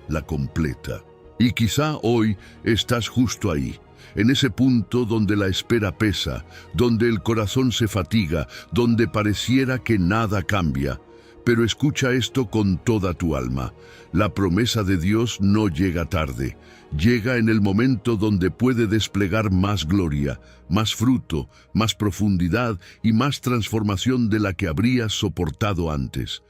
la completa. Y quizá hoy estás justo ahí, en ese punto donde la espera pesa, donde el corazón se fatiga, donde pareciera que nada cambia. Pero escucha esto con toda tu alma. La promesa de Dios no llega tarde. Llega en el momento donde puede desplegar más gloria, más fruto, más profundidad y más transformación de la que habrías soportado antes.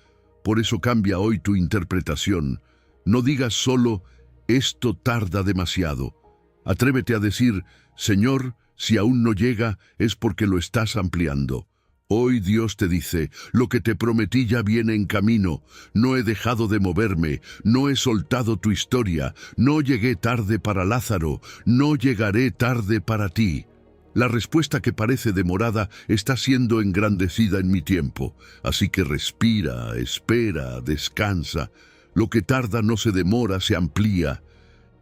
Por eso cambia hoy tu interpretación. No digas solo, esto tarda demasiado. Atrévete a decir, Señor, si aún no llega, es porque lo estás ampliando. Hoy Dios te dice, lo que te prometí ya viene en camino. No he dejado de moverme, no he soltado tu historia, no llegué tarde para Lázaro, no llegaré tarde para ti. La respuesta que parece demorada está siendo engrandecida en mi tiempo. Así que respira, espera, descansa. Lo que tarda no se demora, se amplía.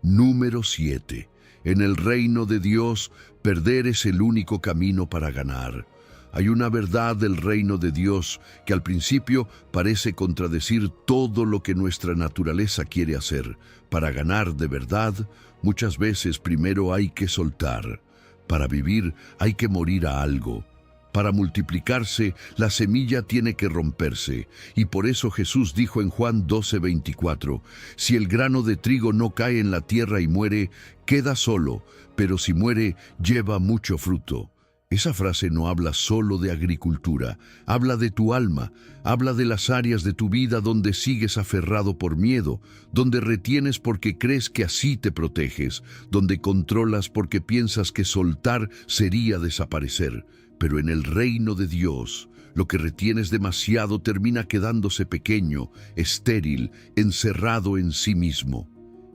Número 7. En el reino de Dios, perder es el único camino para ganar. Hay una verdad del reino de Dios que al principio parece contradecir todo lo que nuestra naturaleza quiere hacer. Para ganar de verdad, muchas veces primero hay que soltar. Para vivir hay que morir a algo. Para multiplicarse, la semilla tiene que romperse. Y por eso Jesús dijo en Juan 12:24, si el grano de trigo no cae en la tierra y muere, queda solo, pero si muere, lleva mucho fruto. Esa frase no habla solo de agricultura, habla de tu alma, habla de las áreas de tu vida donde sigues aferrado por miedo, donde retienes porque crees que así te proteges, donde controlas porque piensas que soltar sería desaparecer. Pero en el reino de Dios, lo que retienes demasiado termina quedándose pequeño, estéril, encerrado en sí mismo.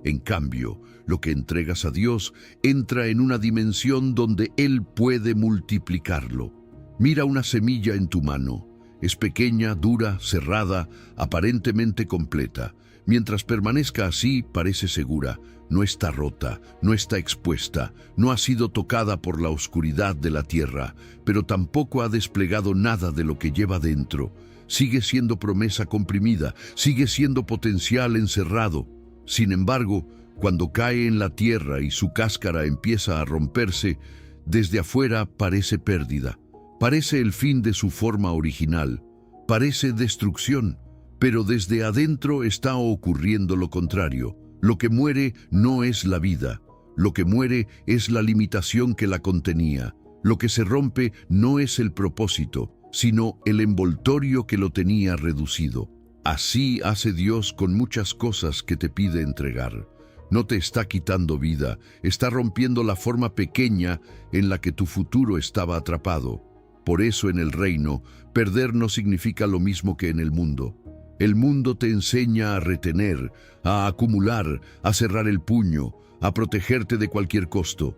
En cambio, lo que entregas a Dios entra en una dimensión donde Él puede multiplicarlo. Mira una semilla en tu mano. Es pequeña, dura, cerrada, aparentemente completa. Mientras permanezca así, parece segura. No está rota, no está expuesta, no ha sido tocada por la oscuridad de la tierra, pero tampoco ha desplegado nada de lo que lleva dentro. Sigue siendo promesa comprimida, sigue siendo potencial encerrado. Sin embargo, cuando cae en la tierra y su cáscara empieza a romperse, desde afuera parece pérdida, parece el fin de su forma original, parece destrucción, pero desde adentro está ocurriendo lo contrario. Lo que muere no es la vida, lo que muere es la limitación que la contenía. Lo que se rompe no es el propósito, sino el envoltorio que lo tenía reducido. Así hace Dios con muchas cosas que te pide entregar. No te está quitando vida, está rompiendo la forma pequeña en la que tu futuro estaba atrapado. Por eso en el reino, perder no significa lo mismo que en el mundo. El mundo te enseña a retener, a acumular, a cerrar el puño, a protegerte de cualquier costo.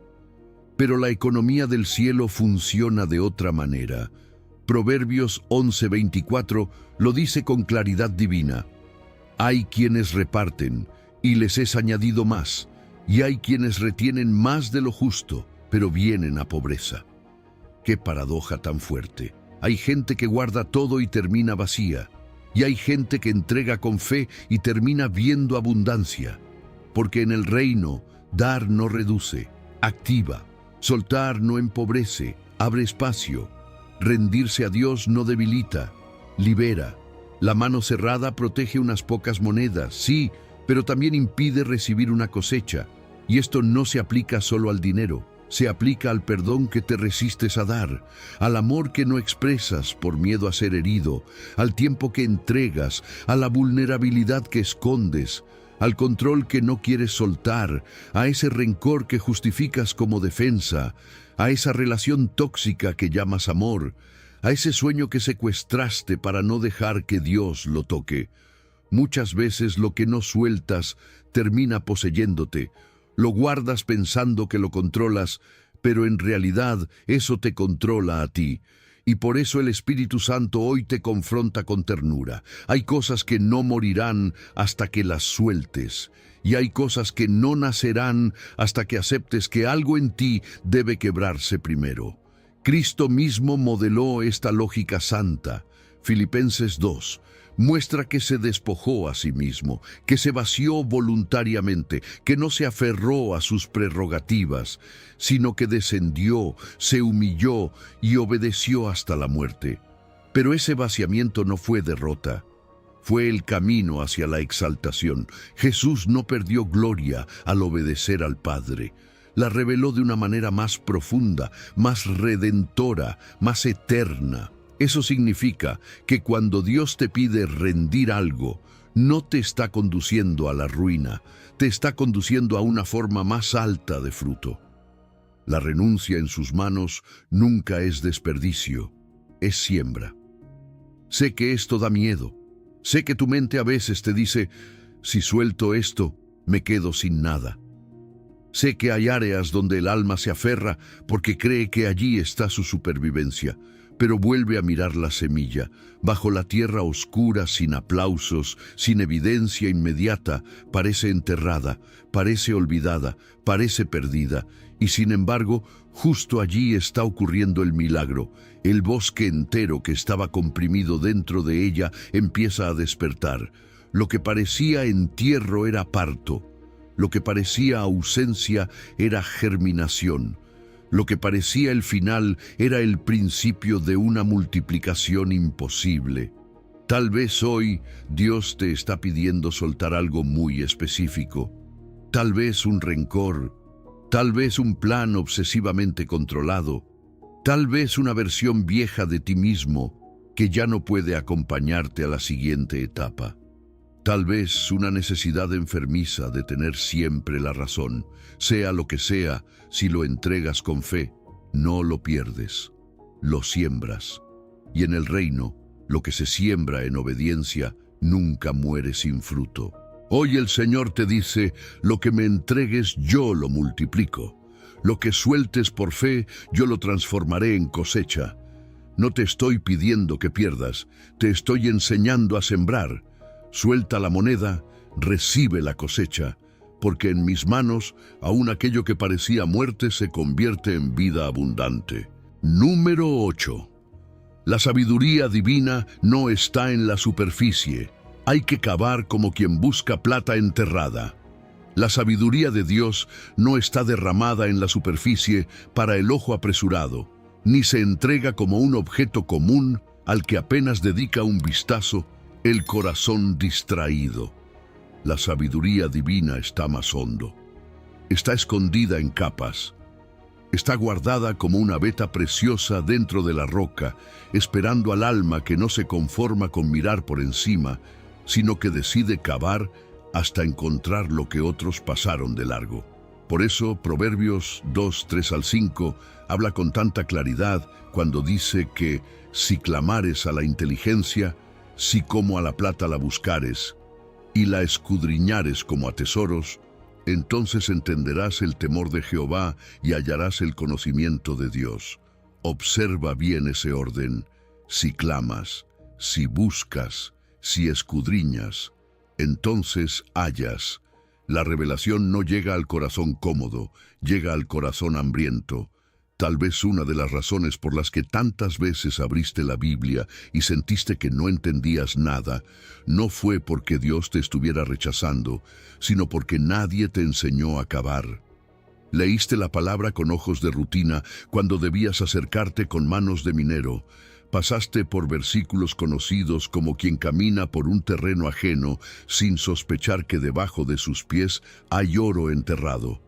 Pero la economía del cielo funciona de otra manera. Proverbios 11:24 lo dice con claridad divina. Hay quienes reparten, y les es añadido más, y hay quienes retienen más de lo justo, pero vienen a pobreza. ¡Qué paradoja tan fuerte! Hay gente que guarda todo y termina vacía, y hay gente que entrega con fe y termina viendo abundancia. Porque en el reino, dar no reduce, activa, soltar no empobrece, abre espacio, rendirse a Dios no debilita, libera. La mano cerrada protege unas pocas monedas, sí, pero también impide recibir una cosecha. Y esto no se aplica solo al dinero, se aplica al perdón que te resistes a dar, al amor que no expresas por miedo a ser herido, al tiempo que entregas, a la vulnerabilidad que escondes, al control que no quieres soltar, a ese rencor que justificas como defensa, a esa relación tóxica que llamas amor, a ese sueño que secuestraste para no dejar que Dios lo toque. Muchas veces lo que no sueltas termina poseyéndote. Lo guardas pensando que lo controlas, pero en realidad eso te controla a ti. Y por eso el Espíritu Santo hoy te confronta con ternura. Hay cosas que no morirán hasta que las sueltes. Y hay cosas que no nacerán hasta que aceptes que algo en ti debe quebrarse primero. Cristo mismo modeló esta lógica santa. Filipenses 2. Muestra que se despojó a sí mismo, que se vació voluntariamente, que no se aferró a sus prerrogativas, sino que descendió, se humilló y obedeció hasta la muerte. Pero ese vaciamiento no fue derrota, fue el camino hacia la exaltación. Jesús no perdió gloria al obedecer al Padre. La reveló de una manera más profunda, más redentora, más eterna. Eso significa que cuando Dios te pide rendir algo, no te está conduciendo a la ruina, te está conduciendo a una forma más alta de fruto. La renuncia en sus manos nunca es desperdicio, es siembra. Sé que esto da miedo. Sé que tu mente a veces te dice, si suelto esto, me quedo sin nada. Sé que hay áreas donde el alma se aferra porque cree que allí está su supervivencia. Pero vuelve a mirar la semilla, bajo la tierra oscura, sin aplausos, sin evidencia inmediata, parece enterrada, parece olvidada, parece perdida, y sin embargo, justo allí está ocurriendo el milagro. El bosque entero que estaba comprimido dentro de ella empieza a despertar. Lo que parecía entierro era parto, lo que parecía ausencia era germinación. Lo que parecía el final era el principio de una multiplicación imposible. Tal vez hoy Dios te está pidiendo soltar algo muy específico. Tal vez un rencor, tal vez un plan obsesivamente controlado, tal vez una versión vieja de ti mismo que ya no puede acompañarte a la siguiente etapa. Tal vez una necesidad enfermiza de tener siempre la razón. Sea lo que sea, si lo entregas con fe, no lo pierdes, lo siembras. Y en el reino, lo que se siembra en obediencia nunca muere sin fruto. Hoy el Señor te dice, lo que me entregues yo lo multiplico. Lo que sueltes por fe, yo lo transformaré en cosecha. No te estoy pidiendo que pierdas, te estoy enseñando a sembrar. Suelta la moneda, recibe la cosecha, porque en mis manos, aún aquello que parecía muerte se convierte en vida abundante. Número 8. La sabiduría divina no está en la superficie. Hay que cavar como quien busca plata enterrada. La sabiduría de Dios no está derramada en la superficie para el ojo apresurado, ni se entrega como un objeto común al que apenas dedica un vistazo el corazón distraído. La sabiduría divina está más hondo. Está escondida en capas. Está guardada como una veta preciosa dentro de la roca, esperando al alma que no se conforma con mirar por encima, sino que decide cavar hasta encontrar lo que otros pasaron de largo. Por eso, Proverbios 2, 3 al 5 habla con tanta claridad cuando dice que si clamares a la inteligencia, Si como a la plata la buscares, y la escudriñares como a tesoros, entonces entenderás el temor de Jehová y hallarás el conocimiento de Dios. Observa bien ese orden. Si clamas, si buscas, si escudriñas, entonces hallas. La revelación no llega al corazón cómodo, llega al corazón hambriento. Tal vez una de las razones por las que tantas veces abriste la Biblia y sentiste que no entendías nada, no fue porque Dios te estuviera rechazando, sino porque nadie te enseñó a acabar. Leíste la palabra con ojos de rutina cuando debías acercarte con manos de minero. Pasaste por versículos conocidos como quien camina por un terreno ajeno sin sospechar que debajo de sus pies hay oro enterrado.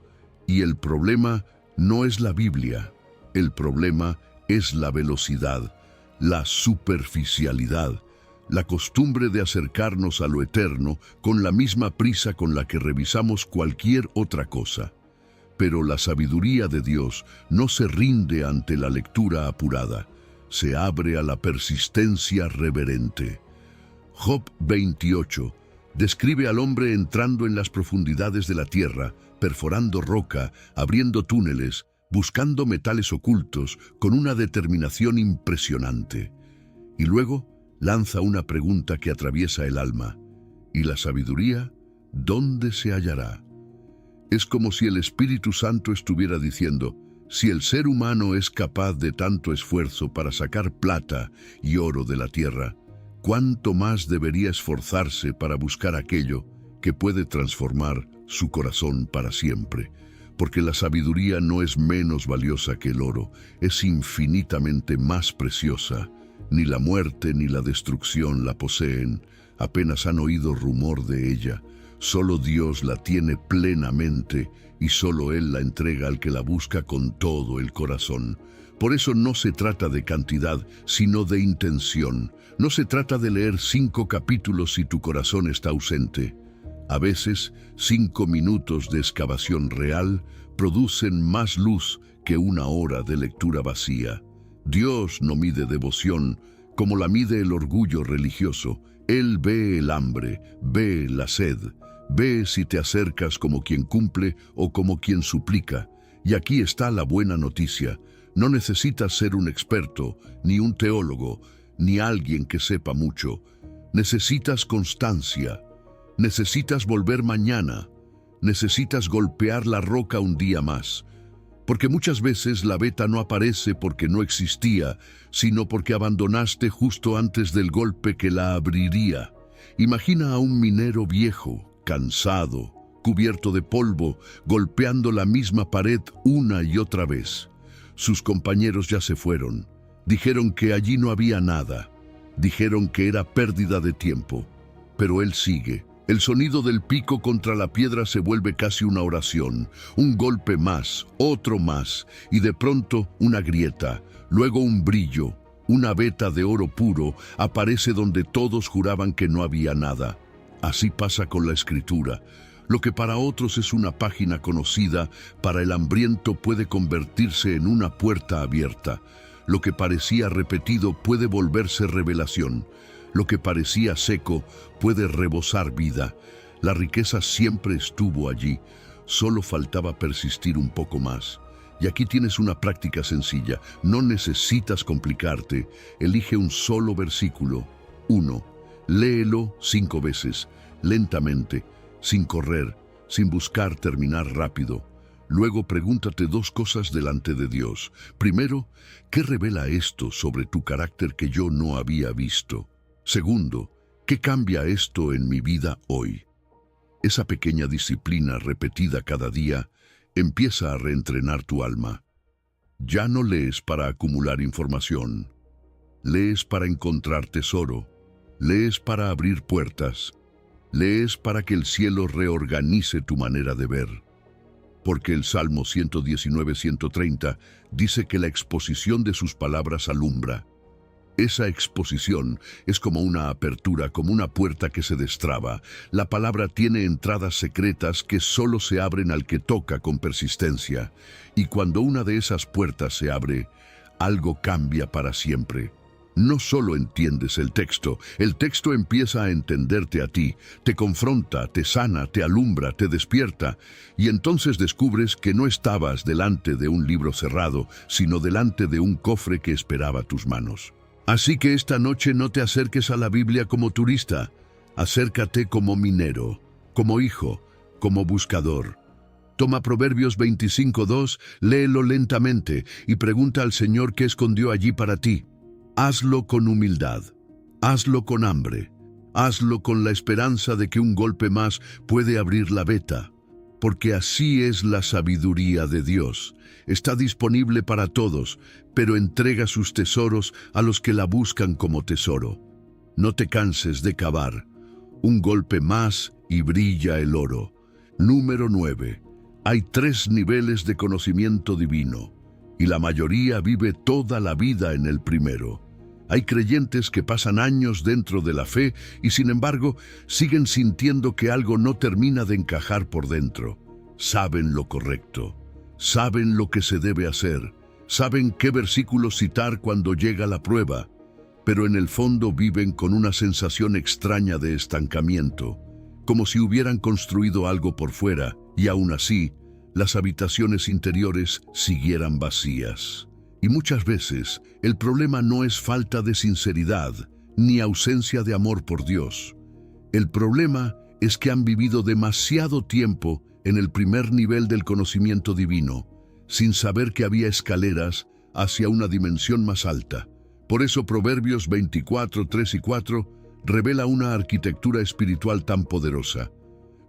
Y el problema no es la Biblia. El problema es la velocidad, la superficialidad, la costumbre de acercarnos a lo eterno con la misma prisa con la que revisamos cualquier otra cosa. Pero la sabiduría de Dios no se rinde ante la lectura apurada, se abre a la persistencia reverente. Job 28 describe al hombre entrando en las profundidades de la tierra, perforando roca, abriendo túneles, buscando metales ocultos con una determinación impresionante. Y luego lanza una pregunta que atraviesa el alma. ¿Y la sabiduría dónde se hallará? Es como si el Espíritu Santo estuviera diciendo, si el ser humano es capaz de tanto esfuerzo para sacar plata y oro de la tierra, ¿cuánto más debería esforzarse para buscar aquello que puede transformar su corazón para siempre? Porque la sabiduría no es menos valiosa que el oro, es infinitamente más preciosa. Ni la muerte ni la destrucción la poseen, apenas han oído rumor de ella. Solo Dios la tiene plenamente y solo Él la entrega al que la busca con todo el corazón. Por eso no se trata de cantidad, sino de intención. No se trata de leer 5 capítulos si tu corazón está ausente. A veces, 5 minutos de excavación real producen más luz que 1 hora de lectura vacía. Dios no mide devoción como la mide el orgullo religioso. Él ve el hambre, ve la sed, ve si te acercas como quien cumple o como quien suplica. Y aquí está la buena noticia. No necesitas ser un experto, ni un teólogo, ni alguien que sepa mucho. Necesitas constancia. Necesitas volver mañana, necesitas golpear la roca un día más, porque muchas veces la veta no aparece porque no existía, sino porque abandonaste justo antes del golpe que la abriría. Imagina a un minero viejo, cansado, cubierto de polvo, golpeando la misma pared una y otra vez. Sus compañeros ya se fueron, dijeron que allí no había nada, dijeron que era pérdida de tiempo, pero él sigue. El sonido del pico contra la piedra se vuelve casi una oración, un golpe más, otro más, y de pronto una grieta, luego un brillo, una veta de oro puro aparece donde todos juraban que no había nada. Así pasa con la Escritura. Lo que para otros es una página conocida, para el hambriento puede convertirse en una puerta abierta. Lo que parecía repetido puede volverse revelación. Lo que parecía seco puede rebosar vida. La riqueza siempre estuvo allí, solo faltaba persistir un poco más. Y aquí tienes una práctica sencilla, no necesitas complicarte, elige un solo versículo. 1. Léelo 5 veces, lentamente, sin correr, sin buscar terminar rápido. Luego pregúntate 2 cosas delante de Dios. Primero, ¿qué revela esto sobre tu carácter que yo no había visto? Segundo, ¿qué cambia esto en mi vida hoy? Esa pequeña disciplina repetida cada día empieza a reentrenar tu alma. Ya no lees para acumular información. Lees para encontrar tesoro. Lees para abrir puertas. Lees para que el cielo reorganice tu manera de ver. Porque el Salmo 119-130 dice que la exposición de sus palabras alumbra. Esa exposición es como una apertura, como una puerta que se destraba. La palabra tiene entradas secretas que solo se abren al que toca con persistencia. Y cuando una de esas puertas se abre, algo cambia para siempre. no solo entiendes el texto empieza a entenderte a ti, te confronta, te sana, te alumbra, te despierta, y entonces descubres que no estabas delante de un libro cerrado, sino delante de un cofre que esperaba tus manos. Así que esta noche no te acerques a la Biblia como turista, acércate como minero, como hijo, como buscador. Toma Proverbios 25:2, léelo lentamente y pregunta al Señor qué escondió allí para ti. Hazlo con humildad, hazlo con hambre, hazlo con la esperanza de que un golpe más puede abrir la veta, porque así es la sabiduría de Dios. Está disponible para todos, pero entrega sus tesoros a los que la buscan como tesoro. No te canses de cavar. Un golpe más y brilla el oro. Número 9. Hay 3 niveles de conocimiento divino, y la mayoría vive toda la vida en el primero. Hay creyentes que pasan años dentro de la fe y sin embargo siguen sintiendo que algo no termina de encajar por dentro. Saben lo correcto, saben lo que se debe hacer, saben qué versículos citar cuando llega la prueba, pero en el fondo viven con una sensación extraña de estancamiento, como si hubieran construido algo por fuera y aún así las habitaciones interiores siguieran vacías. Y muchas veces el problema no es falta de sinceridad ni ausencia de amor por Dios. El problema es que han vivido demasiado tiempo en el primer nivel del conocimiento divino, sin saber que había escaleras hacia una dimensión más alta. Por eso Proverbios 24:3 y 4 revela una arquitectura espiritual tan poderosa.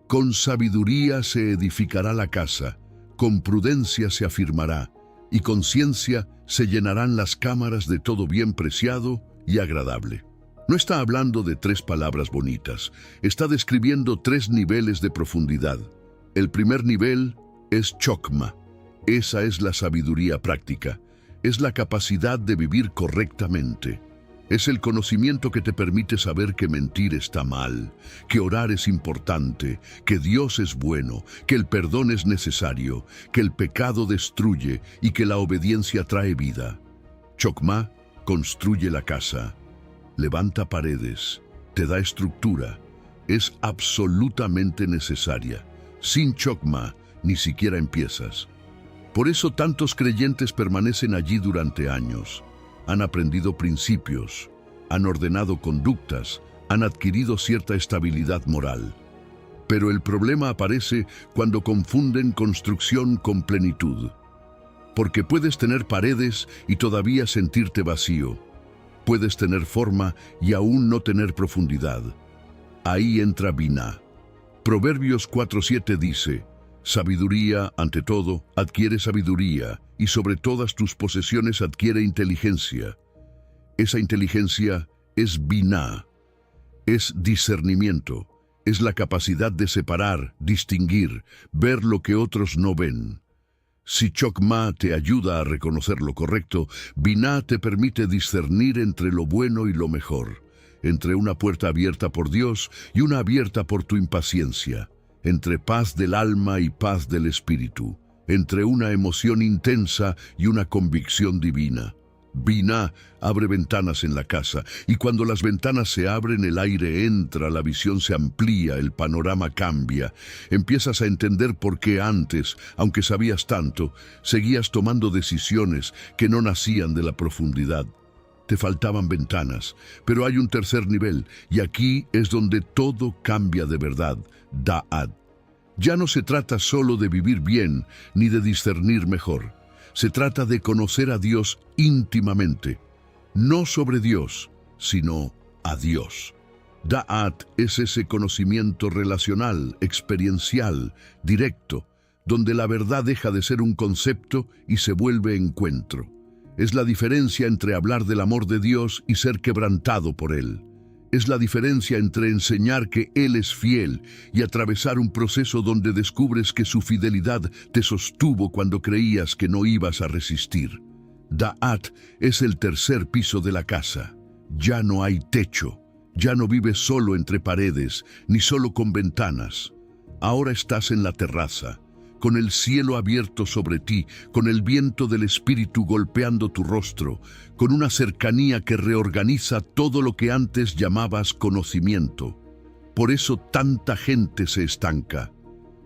Con sabiduría se edificará la casa, con prudencia se afirmará, y con ciencia se llenarán las cámaras de todo bien preciado y agradable. No está hablando de 3 palabras bonitas, está describiendo 3 niveles de profundidad. El primer nivel es chokma. Esa es la sabiduría práctica, es la capacidad de vivir correctamente. Es el conocimiento que te permite saber que mentir está mal, que orar es importante, que Dios es bueno, que el perdón es necesario, que el pecado destruye y que la obediencia trae vida. Chokma construye la casa, levanta paredes, te da estructura, es absolutamente necesaria. Sin chokma ni siquiera empiezas. Por eso tantos creyentes permanecen allí durante años. Han aprendido principios, han ordenado conductas, han adquirido cierta estabilidad moral. Pero el problema aparece cuando confunden construcción con plenitud. Porque puedes tener paredes y todavía sentirte vacío. Puedes tener forma y aún no tener profundidad. Ahí entra Biná. Proverbios 4:7 dice: sabiduría, ante todo, adquiere sabiduría, y sobre todas tus posesiones adquiere inteligencia. Esa inteligencia es biná, es discernimiento, es la capacidad de separar, distinguir, ver lo que otros no ven. Si chokma te ayuda a reconocer lo correcto, biná te permite discernir entre lo bueno y lo mejor, entre una puerta abierta por Dios y una abierta por tu impaciencia, entre paz del alma y paz del espíritu, entre una emoción intensa y una convicción divina. Biná abre ventanas en la casa, y cuando las ventanas se abren, el aire entra, la visión se amplía, el panorama cambia. Empiezas a entender por qué antes, aunque sabías tanto, seguías tomando decisiones que no nacían de la profundidad. Te faltaban ventanas, pero hay un tercer nivel, y aquí es donde todo cambia de verdad. Da'at. Ya no se trata solo de vivir bien, ni de discernir mejor. Se trata de conocer a Dios íntimamente, no sobre Dios, sino a Dios. Da'at es ese conocimiento relacional, experiencial, directo, donde la verdad deja de ser un concepto y se vuelve encuentro. Es la diferencia entre hablar del amor de Dios y ser quebrantado por Él. Es la diferencia entre enseñar que Él es fiel y atravesar un proceso donde descubres que su fidelidad te sostuvo cuando creías que no ibas a resistir. Da'at es el tercer piso de la casa. Ya no hay techo, ya no vives solo entre paredes, ni solo con ventanas. Ahora estás en la terraza, con el cielo abierto sobre ti, con el viento del Espíritu golpeando tu rostro, con una cercanía que reorganiza todo lo que antes llamabas conocimiento. Por eso tanta gente se estanca,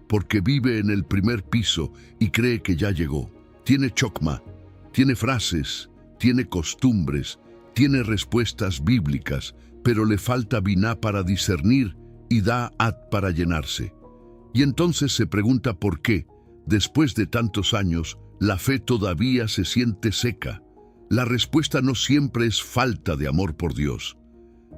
porque vive en el primer piso y cree que ya llegó. Tiene chokma, tiene frases, tiene costumbres, tiene respuestas bíblicas, pero le falta biná para discernir y da'at para llenarse. Y entonces se pregunta por qué, después de tantos años, la fe todavía se siente seca. La respuesta no siempre es falta de amor por Dios.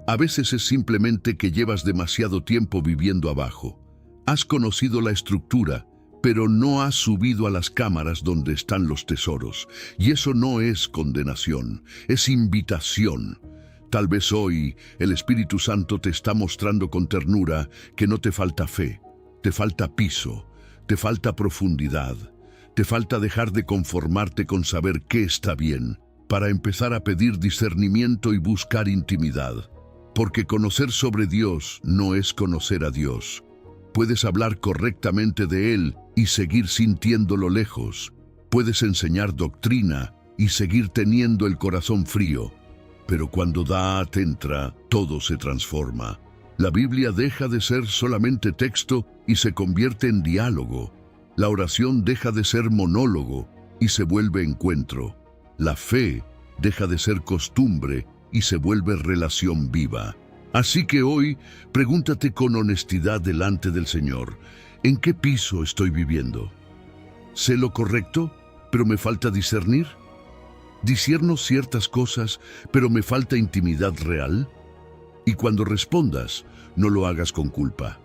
A veces es simplemente que llevas demasiado tiempo viviendo abajo. Has conocido la estructura, pero no has subido a las cámaras donde están los tesoros. Y eso no es condenación, es invitación. Tal vez hoy el Espíritu Santo te está mostrando con ternura que no te falta fe, te falta piso, te falta profundidad, te falta dejar de conformarte con saber qué está bien, para empezar a pedir discernimiento y buscar intimidad. Porque conocer sobre Dios no es conocer a Dios. Puedes hablar correctamente de Él y seguir sintiéndolo lejos. Puedes enseñar doctrina y seguir teniendo el corazón frío. Pero cuando da'at entra, todo se transforma. La Biblia deja de ser solamente texto y se convierte en diálogo. La oración deja de ser monólogo y se vuelve encuentro. La fe deja de ser costumbre y se vuelve relación viva. Así que hoy, pregúntate con honestidad delante del Señor, ¿en qué piso estoy viviendo? ¿Sé lo correcto, pero me falta discernir? ¿Discierno ciertas cosas, pero me falta intimidad real? Y cuando respondas, no lo hagas con culpa.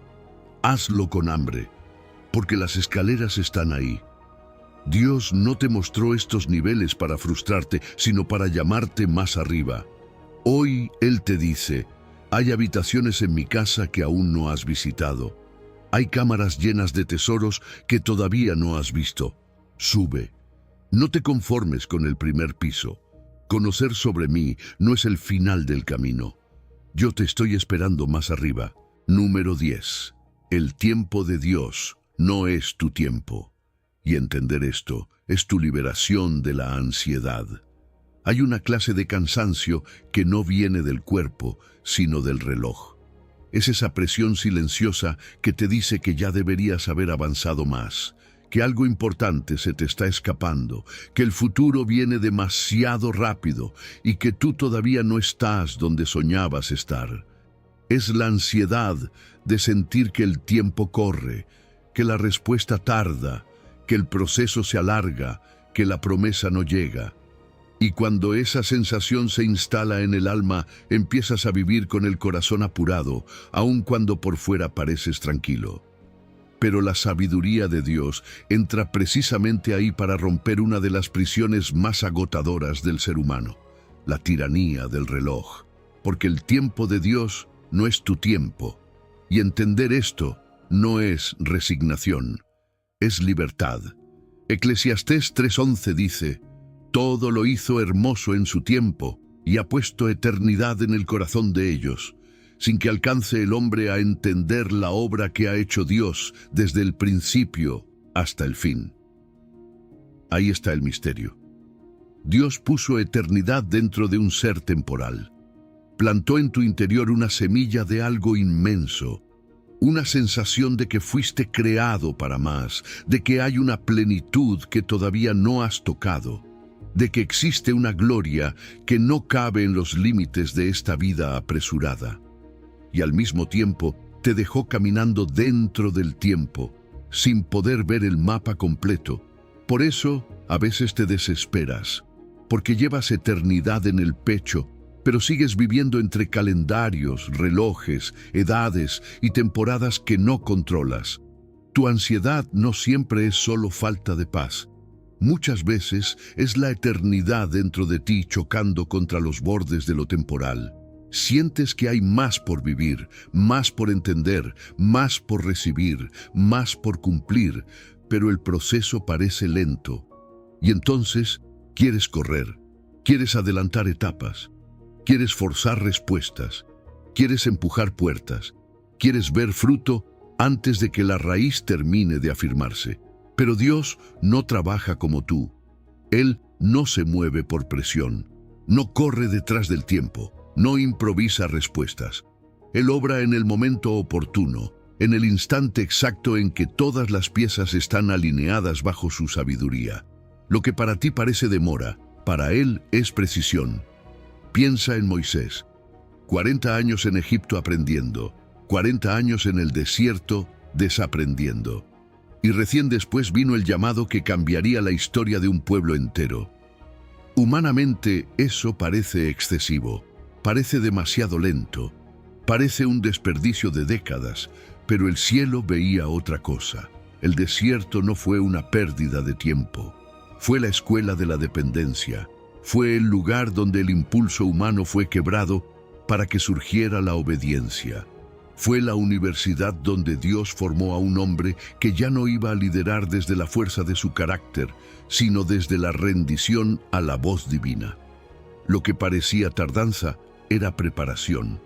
Hazlo con hambre, porque las escaleras están ahí. Dios no te mostró estos niveles para frustrarte, sino para llamarte más arriba. Hoy Él te dice, hay habitaciones en mi casa que aún no has visitado. Hay cámaras llenas de tesoros que todavía no has visto. Sube. No te conformes con el primer piso. Conocer sobre mí no es el final del camino. Yo te estoy esperando más arriba. Número 10. El tiempo de Dios no es tu tiempo. Y entender esto es tu liberación de la ansiedad. Hay una clase de cansancio que no viene del cuerpo, sino del reloj. Es esa presión silenciosa que te dice que ya deberías haber avanzado más, que algo importante se te está escapando, que el futuro viene demasiado rápido y que tú todavía no estás donde soñabas estar. Es la ansiedad de sentir que el tiempo corre, que la respuesta tarda, que el proceso se alarga, que la promesa no llega. Y cuando esa sensación se instala en el alma, empiezas a vivir con el corazón apurado, aun cuando por fuera pareces tranquilo. Pero la sabiduría de Dios entra precisamente ahí para romper una de las prisiones más agotadoras del ser humano, la tiranía del reloj. Porque el tiempo de Dios no es tu tiempo. Y entender esto no es resignación, es libertad. Eclesiastés 3:11 dice, todo lo hizo hermoso en su tiempo y ha puesto eternidad en el corazón de ellos, sin que alcance el hombre a entender la obra que ha hecho Dios desde el principio hasta el fin. Ahí está el misterio. Dios puso eternidad dentro de un ser temporal. Plantó en tu interior una semilla de algo inmenso, una sensación de que fuiste creado para más, de que hay una plenitud que todavía no has tocado, de que existe una gloria que no cabe en los límites de esta vida apresurada. Y al mismo tiempo te dejó caminando dentro del tiempo, sin poder ver el mapa completo. Por eso, a veces te desesperas, porque llevas eternidad en el pecho, pero sigues viviendo entre calendarios, relojes, edades y temporadas que no controlas. Tu ansiedad no siempre es solo falta de paz. Muchas veces es la eternidad dentro de ti chocando contra los bordes de lo temporal. Sientes que hay más por vivir, más por entender, más por recibir, más por cumplir, pero el proceso parece lento. Y entonces quieres correr, quieres adelantar etapas, quieres forzar respuestas, quieres empujar puertas, quieres ver fruto antes de que la raíz termine de afirmarse. Pero Dios no trabaja como tú. Él no se mueve por presión, no corre detrás del tiempo, no improvisa respuestas. Él obra en el momento oportuno, en el instante exacto en que todas las piezas están alineadas bajo su sabiduría. Lo que para ti parece demora, para Él es precisión. Piensa en Moisés. 40 años en Egipto aprendiendo, 40 años en el desierto desaprendiendo. Y recién después vino el llamado que cambiaría la historia de un pueblo entero. Humanamente eso parece excesivo, parece demasiado lento, parece un desperdicio de décadas, pero el cielo veía otra cosa. El desierto no fue una pérdida de tiempo, fue la escuela de la dependencia, fue el lugar donde el impulso humano fue quebrado para que surgiera la obediencia. Fue la universidad donde Dios formó a un hombre que ya no iba a liderar desde la fuerza de su carácter, sino desde la rendición a la voz divina. Lo que parecía tardanza era preparación.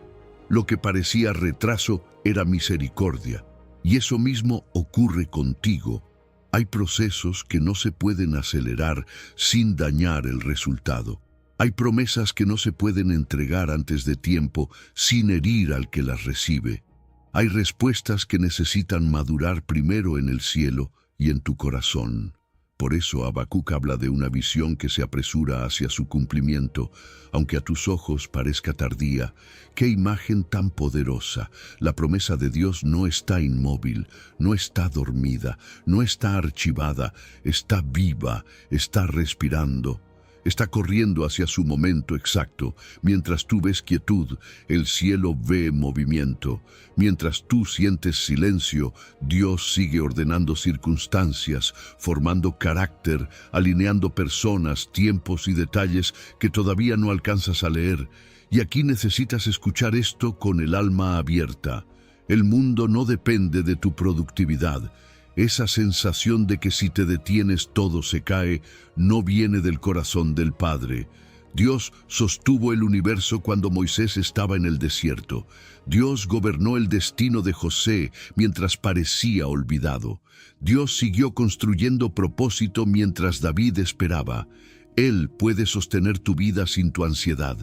Lo que parecía retraso era misericordia. Y eso mismo ocurre contigo. Hay procesos que no se pueden acelerar sin dañar el resultado. Hay promesas que no se pueden entregar antes de tiempo sin herir al que las recibe. Hay respuestas que necesitan madurar primero en el cielo y en tu corazón. Por eso Habacuc habla de una visión que se apresura hacia su cumplimiento, aunque a tus ojos parezca tardía. ¡Qué imagen tan poderosa! La promesa de Dios no está inmóvil, no está dormida, no está archivada, está viva, está respirando. Está corriendo hacia su momento exacto. Mientras tú ves quietud, el cielo ve movimiento. Mientras tú sientes silencio, Dios sigue ordenando circunstancias, formando carácter, alineando personas, tiempos y detalles que todavía no alcanzas a leer. Y aquí necesitas escuchar esto con el alma abierta. El mundo no depende de tu productividad. Esa sensación de que si te detienes todo se cae, no viene del corazón del Padre. Dios sostuvo el universo cuando Moisés estaba en el desierto. Dios gobernó el destino de José mientras parecía olvidado. Dios siguió construyendo propósito mientras David esperaba. Él puede sostener tu vida sin tu ansiedad,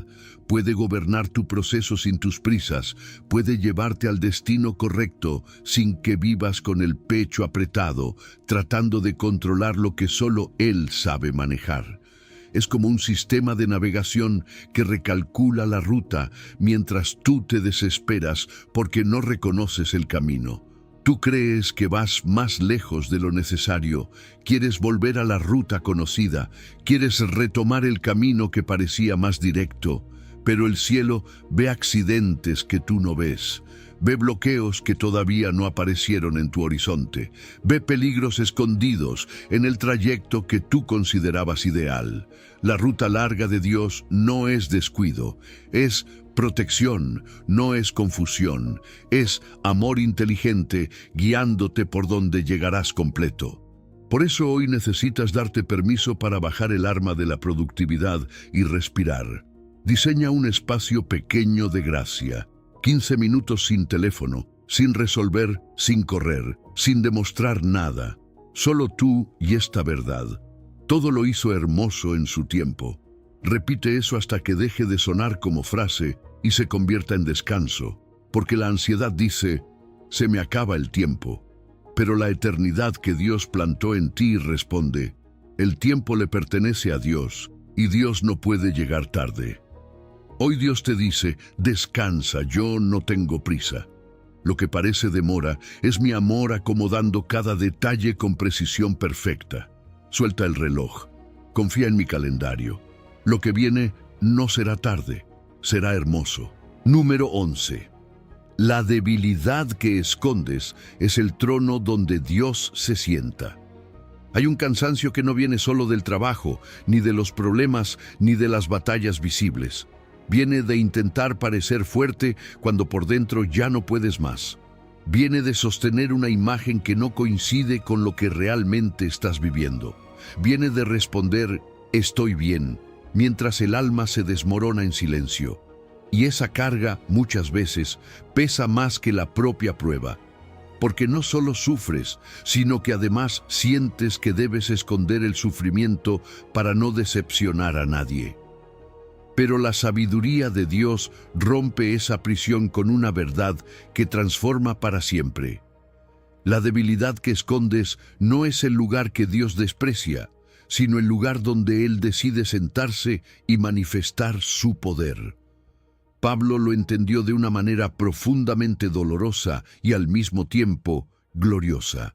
puede gobernar tu proceso sin tus prisas, puede llevarte al destino correcto sin que vivas con el pecho apretado, tratando de controlar lo que solo Él sabe manejar. Es como un sistema de navegación que recalcula la ruta mientras tú te desesperas porque no reconoces el camino. Tú crees que vas más lejos de lo necesario, quieres volver a la ruta conocida, quieres retomar el camino que parecía más directo, pero el cielo ve accidentes que tú no ves, ve bloqueos que todavía no aparecieron en tu horizonte, ve peligros escondidos en el trayecto que tú considerabas ideal. La ruta larga de Dios no es descuido, es protección, no es confusión, es amor inteligente guiándote por donde llegarás completo. Por eso hoy necesitas darte permiso para bajar el arma de la productividad y respirar. Diseña un espacio pequeño de gracia, 15 minutos sin teléfono, sin resolver, sin correr, sin demostrar nada. Solo tú y esta verdad. Todo lo hizo hermoso en su tiempo. Repite eso hasta que deje de sonar como frase y se convierta en descanso, porque la ansiedad dice, se me acaba el tiempo. Pero la eternidad que Dios plantó en ti responde, el tiempo le pertenece a Dios y Dios no puede llegar tarde. Hoy Dios te dice, descansa, yo no tengo prisa. Lo que parece demora es mi amor acomodando cada detalle con precisión perfecta. Suelta el reloj, confía en mi calendario. Lo que viene no será tarde, será hermoso. Número 11. La debilidad que escondes es el trono donde Dios se sienta. Hay un cansancio que no viene solo del trabajo, ni de los problemas, ni de las batallas visibles. Viene de intentar parecer fuerte cuando por dentro ya no puedes más. Viene de sostener una imagen que no coincide con lo que realmente estás viviendo. Viene de responder, estoy bien, mientras el alma se desmorona en silencio. Y esa carga, muchas veces, pesa más que la propia prueba. porque no solo sufres, sino que además sientes que debes esconder el sufrimiento para no decepcionar a nadie. Pero la sabiduría de Dios rompe esa prisión con una verdad que transforma para siempre. La debilidad que escondes no es el lugar que Dios desprecia, sino el lugar donde Él decide sentarse y manifestar su poder. Pablo lo entendió de una manera profundamente dolorosa y al mismo tiempo gloriosa.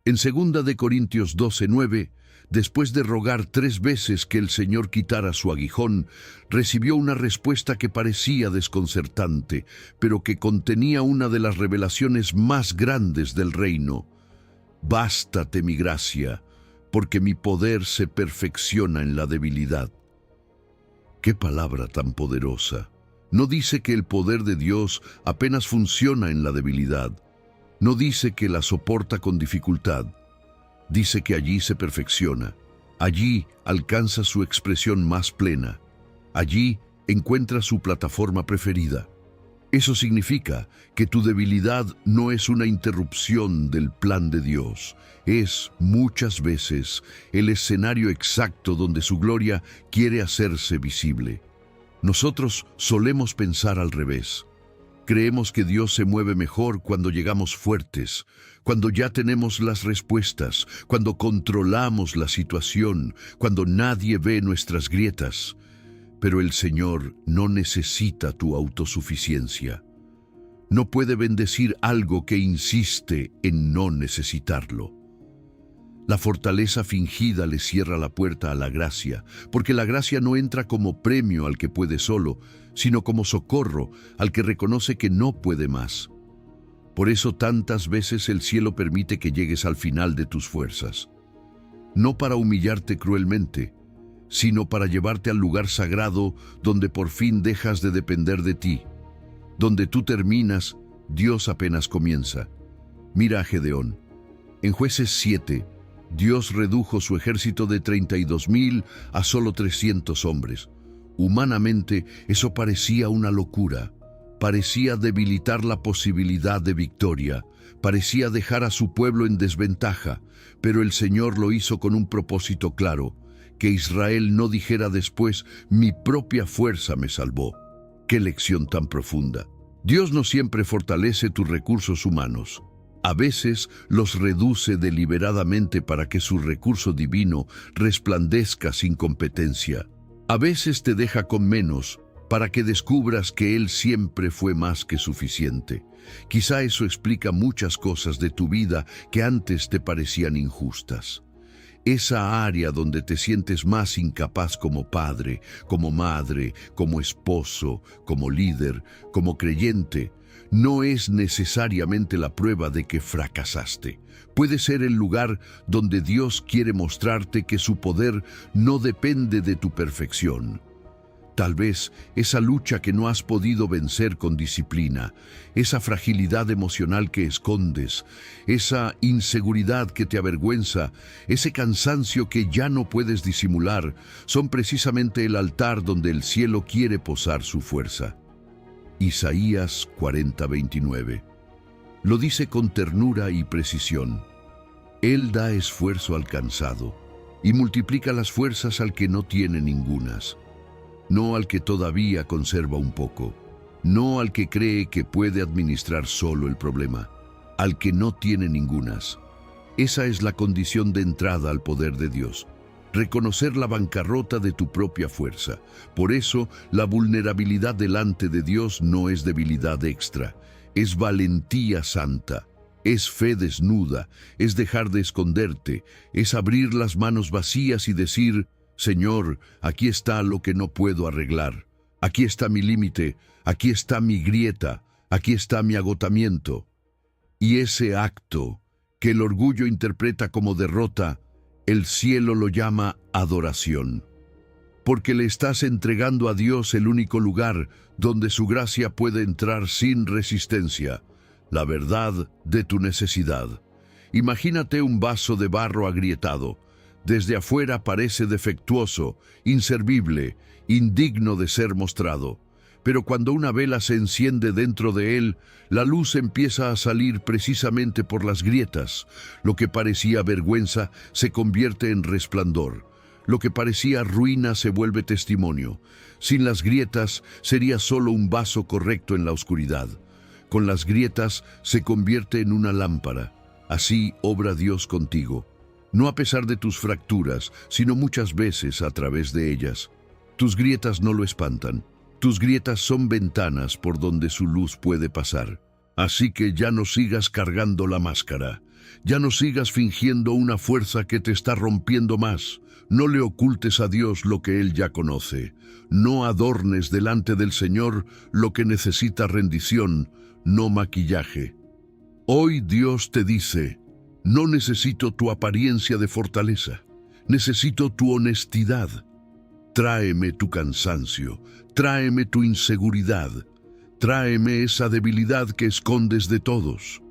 En 2 de Corintios 12:9, después de rogar 3 veces que el Señor quitara su aguijón, recibió una respuesta que parecía desconcertante, pero que contenía una de las revelaciones más grandes del reino. Bástate mi gracia, porque mi poder se perfecciona en la debilidad. ¡Qué palabra tan poderosa! No dice que el poder de Dios apenas funciona en la debilidad. No dice que la soporta con dificultad. Dice que allí se perfecciona. Allí alcanza su expresión más plena. Allí encuentra su plataforma preferida. Eso significa que tu debilidad no es una interrupción del plan de Dios. Es, muchas veces, el escenario exacto donde su gloria quiere hacerse visible. Nosotros solemos pensar al revés. Creemos que Dios se mueve mejor cuando llegamos fuertes, cuando ya tenemos las respuestas, cuando controlamos la situación, cuando nadie ve nuestras grietas. Pero el Señor no necesita tu autosuficiencia. No puede bendecir algo que insiste en no necesitarlo. La fortaleza fingida le cierra la puerta a la gracia, porque la gracia no entra como premio al que puede solo, sino como socorro al que reconoce que no puede más. Por eso tantas veces el cielo permite que llegues al final de tus fuerzas. No para humillarte cruelmente, sino para llevarte al lugar sagrado donde por fin dejas de depender de ti. Donde tú terminas, Dios apenas comienza. Mira a Gedeón. En Jueces 7, Dios redujo su ejército de 32,000 a solo 300 hombres. Humanamente, eso parecía una locura. Parecía debilitar la posibilidad de victoria. Parecía dejar a su pueblo en desventaja. Pero el Señor lo hizo con un propósito claro: que Israel no dijera después, mi propia fuerza me salvó. ¡Qué lección tan profunda! Dios no siempre fortalece tus recursos humanos. A veces los reduce deliberadamente para que su recurso divino resplandezca sin competencia. A veces te deja con menos para que descubras que Él siempre fue más que suficiente. Quizá eso explica muchas cosas de tu vida que antes te parecían injustas. Esa área donde te sientes más incapaz como padre, como madre, como esposo, como líder, como creyente, no es necesariamente la prueba de que fracasaste. Puede ser el lugar donde Dios quiere mostrarte que su poder no depende de tu perfección. Tal vez esa lucha que no has podido vencer con disciplina, esa fragilidad emocional que escondes, esa inseguridad que te avergüenza, ese cansancio que ya no puedes disimular, son precisamente el altar donde el cielo quiere posar su fuerza. Isaías 40:29. Lo dice con ternura y precisión. Él da esfuerzo al cansado y multiplica las fuerzas al que no tiene ningunas. No al que todavía conserva un poco, no al que cree que puede administrar solo el problema, al que no tiene ningunas. Esa es la condición de entrada al poder de Dios. Reconocer la bancarrota de tu propia fuerza. Por eso, la vulnerabilidad delante de Dios no es debilidad extra, es valentía santa, es fe desnuda, es dejar de esconderte, es abrir las manos vacías y decir: Señor, aquí está lo que no puedo arreglar, aquí está mi límite, aquí está mi grieta, aquí está mi agotamiento. Y ese acto, que el orgullo interpreta como derrota, el cielo lo llama adoración, porque le estás entregando a Dios el único lugar donde su gracia puede entrar sin resistencia, la verdad de tu necesidad. Imagínate un vaso de barro agrietado. Desde afuera parece defectuoso, inservible, indigno de ser mostrado, Pero cuando una vela se enciende dentro de él, la luz empieza a salir precisamente por las grietas. Lo que parecía vergüenza se convierte en resplandor. Lo que parecía ruina se vuelve testimonio. Sin las grietas sería solo un vaso correcto en la oscuridad. Con las grietas se convierte en una lámpara. Así obra Dios contigo. No a pesar de tus fracturas, sino muchas veces a través de ellas. Tus grietas no lo espantan. Tus grietas son ventanas por donde su luz puede pasar. Así que ya no sigas cargando la máscara. Ya no sigas fingiendo una fuerza que te está rompiendo más. No le ocultes a Dios lo que Él ya conoce. No adornes delante del Señor lo que necesita rendición, no maquillaje. Hoy Dios te dice, no necesito tu apariencia de fortaleza, necesito tu honestidad. Tráeme tu cansancio, tráeme tu inseguridad, tráeme esa debilidad que escondes de todos.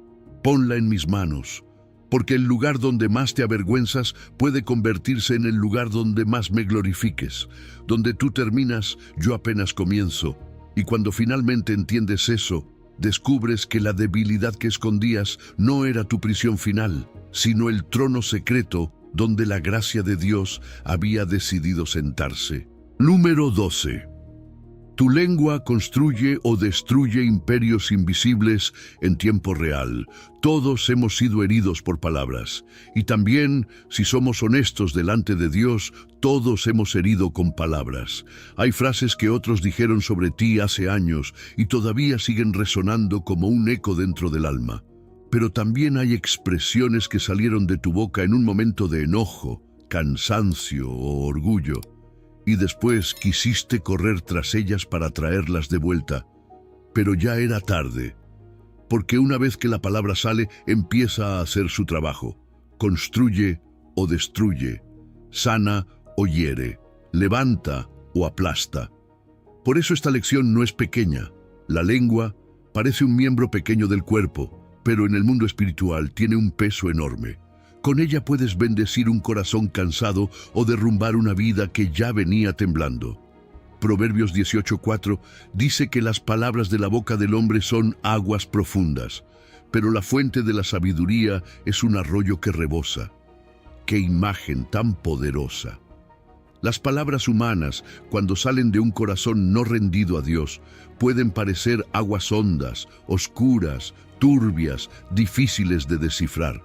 Ponla en mis manos, porque el lugar donde más te avergüenzas puede convertirse en el lugar donde más me glorifiques. Donde tú terminas, yo apenas comienzo. Y cuando finalmente entiendes eso, descubres que la debilidad que escondías no era tu prisión final, sino el trono secreto donde la gracia de Dios había decidido sentarse. Número 12. Tu lengua construye o destruye imperios invisibles en tiempo real. Todos hemos sido heridos por palabras. Y también, si somos honestos delante de Dios, todos hemos herido con palabras. Hay frases que otros dijeron sobre ti hace años y todavía siguen resonando como un eco dentro del alma. Pero también hay expresiones que salieron de tu boca en un momento de enojo, cansancio o orgullo. Y después quisiste correr tras ellas para traerlas de vuelta. Pero ya era tarde, porque una vez que la palabra sale, empieza a hacer su trabajo. Construye o destruye, sana o hiere, levanta o aplasta. Por eso esta lección no es pequeña. La lengua parece un miembro pequeño del cuerpo, pero en el mundo espiritual tiene un peso enorme. Con ella puedes bendecir un corazón cansado o derrumbar una vida que ya venía temblando. Proverbios 18:4 dice que las palabras de la boca del hombre son aguas profundas, pero la fuente de la sabiduría es un arroyo que rebosa. ¡Qué imagen tan poderosa! Las palabras humanas, cuando salen de un corazón no rendido a Dios, pueden parecer aguas hondas, oscuras, turbias, difíciles de descifrar.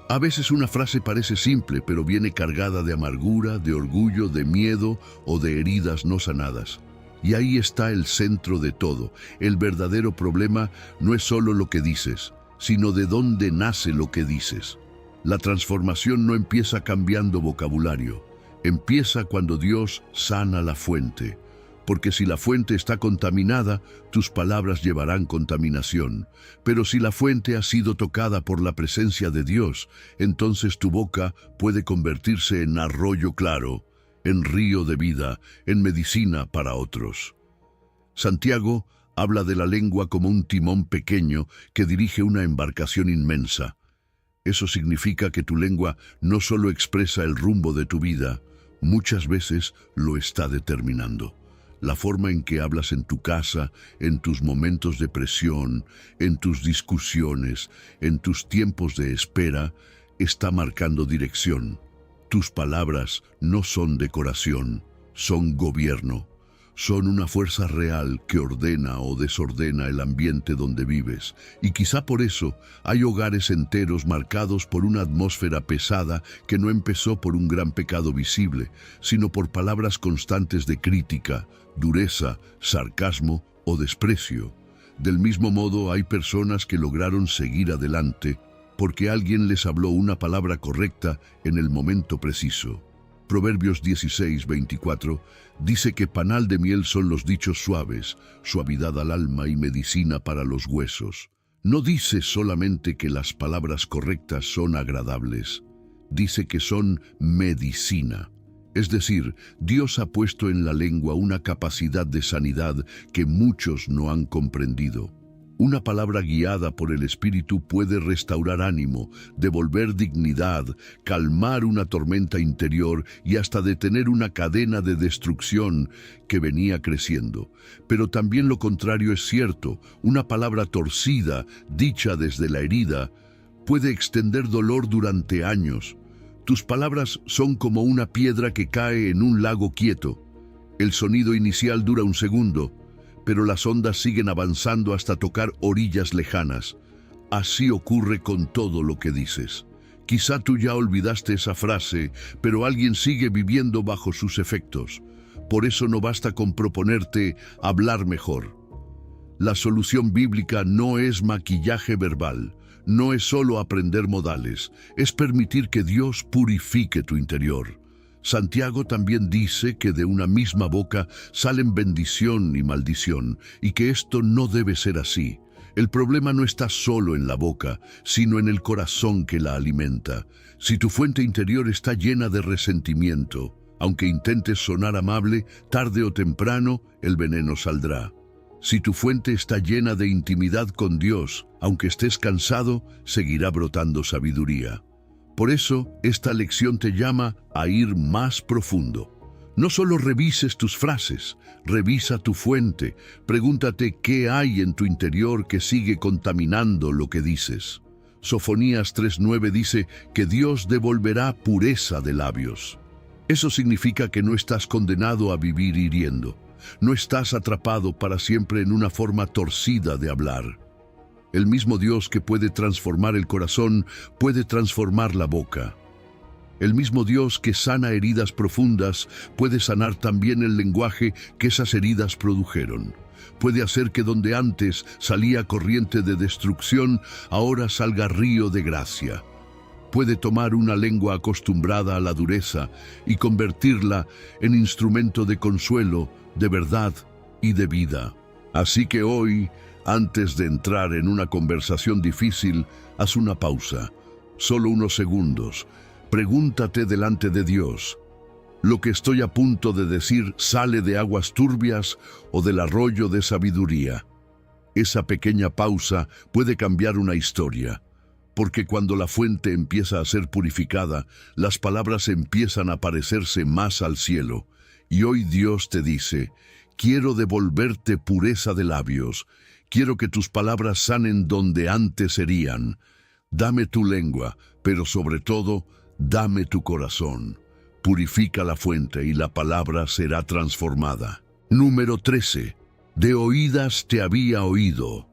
A veces una frase parece simple, pero viene cargada de amargura, de orgullo, de miedo o de heridas no sanadas. Y ahí está el centro de todo. El verdadero problema no es solo lo que dices, sino de dónde nace lo que dices. La transformación no empieza cambiando vocabulario. Empieza cuando Dios sana la fuente. Porque si la fuente está contaminada, tus palabras llevarán contaminación. Pero si la fuente ha sido tocada por la presencia de Dios, entonces tu boca puede convertirse en arroyo claro, en río de vida, en medicina para otros. Santiago habla de la lengua como un timón pequeño que dirige una embarcación inmensa. Eso significa que tu lengua no solo expresa el rumbo de tu vida, muchas veces lo está determinando. La forma en que hablas en tu casa, en tus momentos de presión, en tus discusiones, en tus tiempos de espera, está marcando dirección. Tus palabras no son decoración, son gobierno. Son una fuerza real que ordena o desordena el ambiente donde vives. Y quizá por eso hay hogares enteros marcados por una atmósfera pesada que no empezó por un gran pecado visible, sino por palabras constantes de crítica, dureza, sarcasmo o desprecio. Del mismo modo, hay personas que lograron seguir adelante porque alguien les habló una palabra correcta en el momento preciso. Proverbios 16:24 dice que panal de miel son los dichos suaves, suavidad al alma y medicina para los huesos. No dice solamente que las palabras correctas son agradables, dice que son medicina. Es decir, Dios ha puesto en la lengua una capacidad de sanidad que muchos no han comprendido. Una palabra guiada por el Espíritu puede restaurar ánimo, devolver dignidad, calmar una tormenta interior y hasta detener una cadena de destrucción que venía creciendo. Pero también lo contrario es cierto. Una palabra torcida, dicha desde la herida, puede extender dolor durante años. Tus palabras son como una piedra que cae en un lago quieto. El sonido inicial dura un segundo, pero las ondas siguen avanzando hasta tocar orillas lejanas. Así ocurre con todo lo que dices. Quizá tú ya olvidaste esa frase, pero alguien sigue viviendo bajo sus efectos. Por eso no basta con proponerte hablar mejor. La solución bíblica no es maquillaje verbal, no es solo aprender modales, es permitir que Dios purifique tu interior. Santiago también dice que de una misma boca salen bendición y maldición, y que esto no debe ser así. El problema no está solo en la boca, sino en el corazón que la alimenta. Si tu fuente interior está llena de resentimiento, aunque intentes sonar amable, tarde o temprano el veneno saldrá. Si tu fuente está llena de intimidad con Dios, aunque estés cansado, seguirá brotando sabiduría. Por eso, esta lección te llama a ir más profundo. No solo revises tus frases, revisa tu fuente. Pregúntate qué hay en tu interior que sigue contaminando lo que dices. Sofonías 3:9 dice que Dios devolverá pureza de labios. Eso significa que no estás condenado a vivir hiriendo. No estás atrapado para siempre en una forma torcida de hablar. El mismo Dios que puede transformar el corazón, puede transformar la boca. El mismo Dios que sana heridas profundas, puede sanar también el lenguaje que esas heridas produjeron. Puede hacer que donde antes salía corriente de destrucción, ahora salga río de gracia. Puede tomar una lengua acostumbrada a la dureza y convertirla en instrumento de consuelo, de verdad y de vida. Así que hoy, antes de entrar en una conversación difícil, haz una pausa, solo unos segundos. Pregúntate delante de Dios, ¿lo que estoy a punto de decir sale de aguas turbias o del arroyo de sabiduría? Esa pequeña pausa puede cambiar una historia, porque cuando la fuente empieza a ser purificada, las palabras empiezan a parecerse más al cielo. Y hoy Dios te dice, quiero devolverte pureza de labios, quiero que tus palabras sanen donde antes herían. Dame tu lengua, pero sobre todo, dame tu corazón. Purifica la fuente y la palabra será transformada. Número 13. De oídas te había oído,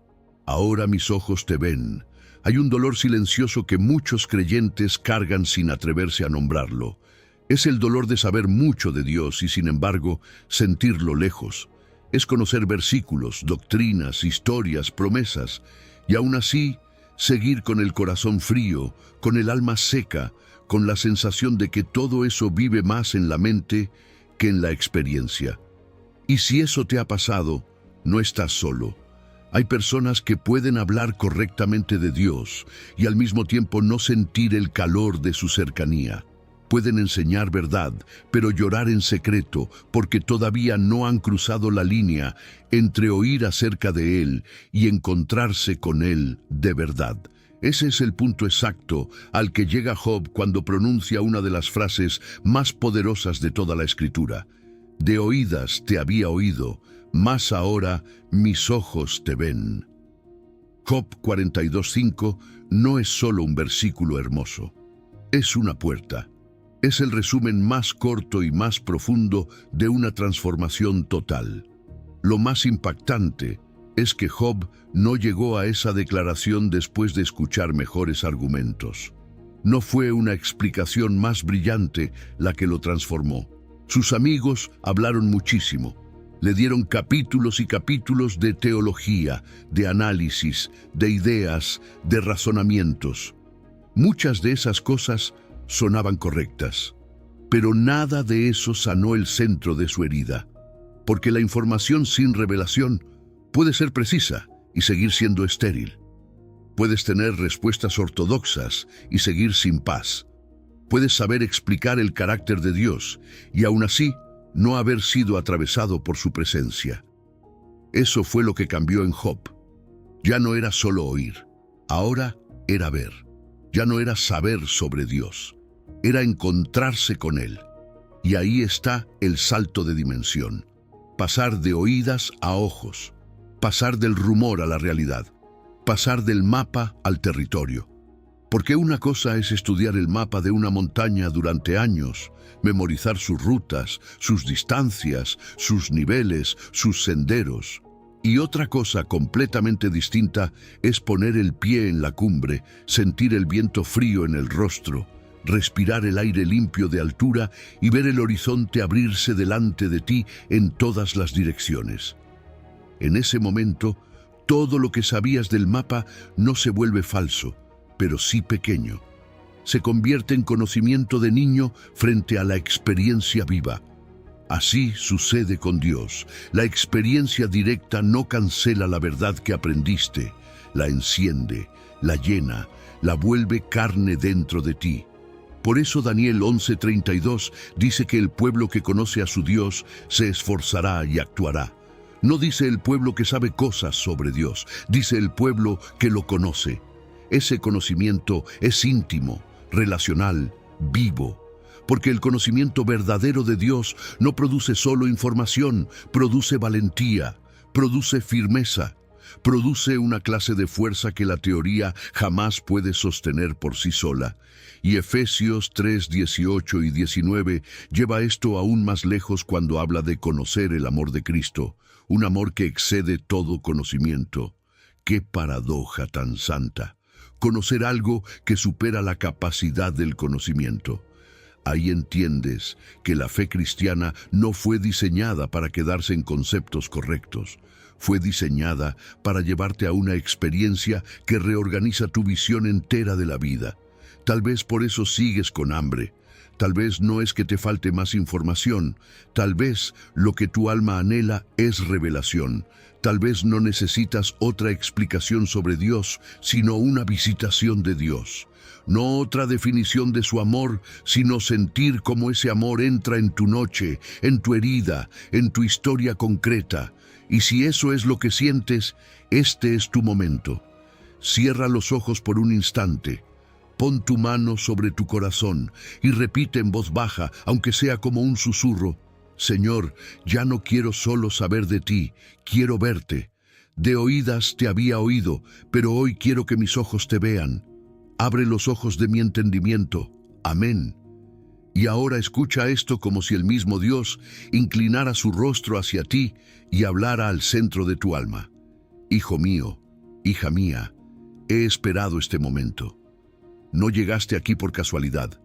ahora mis ojos te ven. Hay un dolor silencioso que muchos creyentes cargan sin atreverse a nombrarlo. Es el dolor de saber mucho de Dios y, sin embargo, sentirlo lejos. Es conocer versículos, doctrinas, historias, promesas, y aún así, seguir con el corazón frío, con el alma seca, con la sensación de que todo eso vive más en la mente que en la experiencia. Y si eso te ha pasado, no estás solo. Hay personas que pueden hablar correctamente de Dios y al mismo tiempo no sentir el calor de su cercanía. Pueden enseñar verdad, pero llorar en secreto porque todavía no han cruzado la línea entre oír acerca de Él y encontrarse con Él de verdad. Ese es el punto exacto al que llega Job cuando pronuncia una de las frases más poderosas de toda la Escritura. De oídas te había oído, mas ahora mis ojos te ven. Job 42:5 no es solo un versículo hermoso, es una puerta. Es el resumen más corto y más profundo de una transformación total. Lo más impactante es que Job no llegó a esa declaración después de escuchar mejores argumentos. No fue una explicación más brillante la que lo transformó. Sus amigos hablaron muchísimo. Le dieron capítulos y capítulos de teología, de análisis, de ideas, de razonamientos. Muchas de esas cosas sonaban correctas, pero nada de eso sanó el centro de su herida, porque la información sin revelación puede ser precisa y seguir siendo estéril. Puedes tener respuestas ortodoxas y seguir sin paz. Puedes saber explicar el carácter de Dios y aún así no haber sido atravesado por su presencia. Eso fue lo que cambió en Job. Ya no era solo oír, ahora era ver. Ya no era saber sobre Dios, era encontrarse con Él. Y ahí está el salto de dimensión. Pasar de oídas a ojos, pasar del rumor a la realidad, pasar del mapa al territorio. Porque una cosa es estudiar el mapa de una montaña durante años, memorizar sus rutas, sus distancias, sus niveles, sus senderos. Y otra cosa completamente distinta es poner el pie en la cumbre, sentir el viento frío en el rostro, respirar el aire limpio de altura y ver el horizonte abrirse delante de ti en todas las direcciones. En ese momento, todo lo que sabías del mapa no se vuelve falso, pero sí pequeño. Se convierte en conocimiento de niño frente a la experiencia viva. Así sucede con Dios. La experiencia directa no cancela la verdad que aprendiste, la enciende, la llena, la vuelve carne dentro de ti. Por eso Daniel 11:32 dice que el pueblo que conoce a su Dios se esforzará y actuará. No dice el pueblo que sabe cosas sobre Dios, dice el pueblo que lo conoce. Ese conocimiento es íntimo, relacional, vivo. Porque el conocimiento verdadero de Dios no produce solo información, produce valentía, produce firmeza, produce una clase de fuerza que la teoría jamás puede sostener por sí sola. Y Efesios 3:18 y 19 lleva esto aún más lejos cuando habla de conocer el amor de Cristo, un amor que excede todo conocimiento. ¡Qué paradoja tan santa! Conocer algo que supera la capacidad del conocimiento. Ahí entiendes que la fe cristiana no fue diseñada para quedarse en conceptos correctos. Fue diseñada para llevarte a una experiencia que reorganiza tu visión entera de la vida. Tal vez por eso sigues con hambre. Tal vez no es que te falte más información. Tal vez lo que tu alma anhela es revelación. Tal vez no necesitas otra explicación sobre Dios, sino una visitación de Dios. No otra definición de su amor, sino sentir cómo ese amor entra en tu noche, en tu herida, en tu historia concreta. Y si eso es lo que sientes, este es tu momento. Cierra los ojos por un instante. Pon tu mano sobre tu corazón y repite en voz baja, aunque sea como un susurro: Señor, ya no quiero solo saber de ti, quiero verte. De oídas te había oído, pero hoy quiero que mis ojos te vean. Abre los ojos de mi entendimiento. Amén. Y ahora escucha esto como si el mismo Dios inclinara su rostro hacia ti y hablara al centro de tu alma. Hijo mío, hija mía, he esperado este momento. No llegaste aquí por casualidad.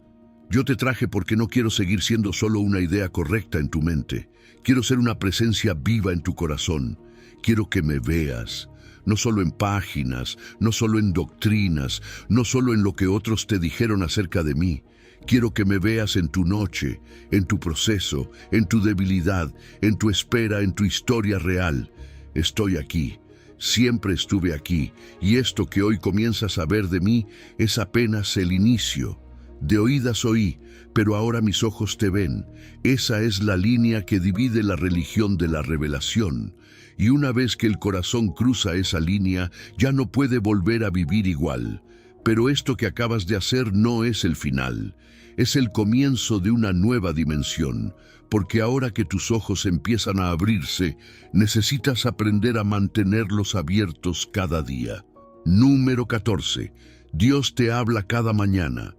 Yo te traje porque no quiero seguir siendo solo una idea correcta en tu mente. Quiero ser una presencia viva en tu corazón. Quiero que me veas. No solo en páginas, no solo en doctrinas, no solo en lo que otros te dijeron acerca de mí. Quiero que me veas en tu noche, en tu proceso, en tu debilidad, en tu espera, en tu historia real. Estoy aquí, siempre estuve aquí, y esto que hoy comienzas a ver de mí es apenas el inicio. De oídas oí, pero ahora mis ojos te ven. Esa es la línea que divide la religión de la revelación. Y una vez que el corazón cruza esa línea, ya no puede volver a vivir igual. Pero esto que acabas de hacer no es el final. Es el comienzo de una nueva dimensión. Porque ahora que tus ojos empiezan a abrirse, necesitas aprender a mantenerlos abiertos cada día. Número 14. Dios te habla cada mañana.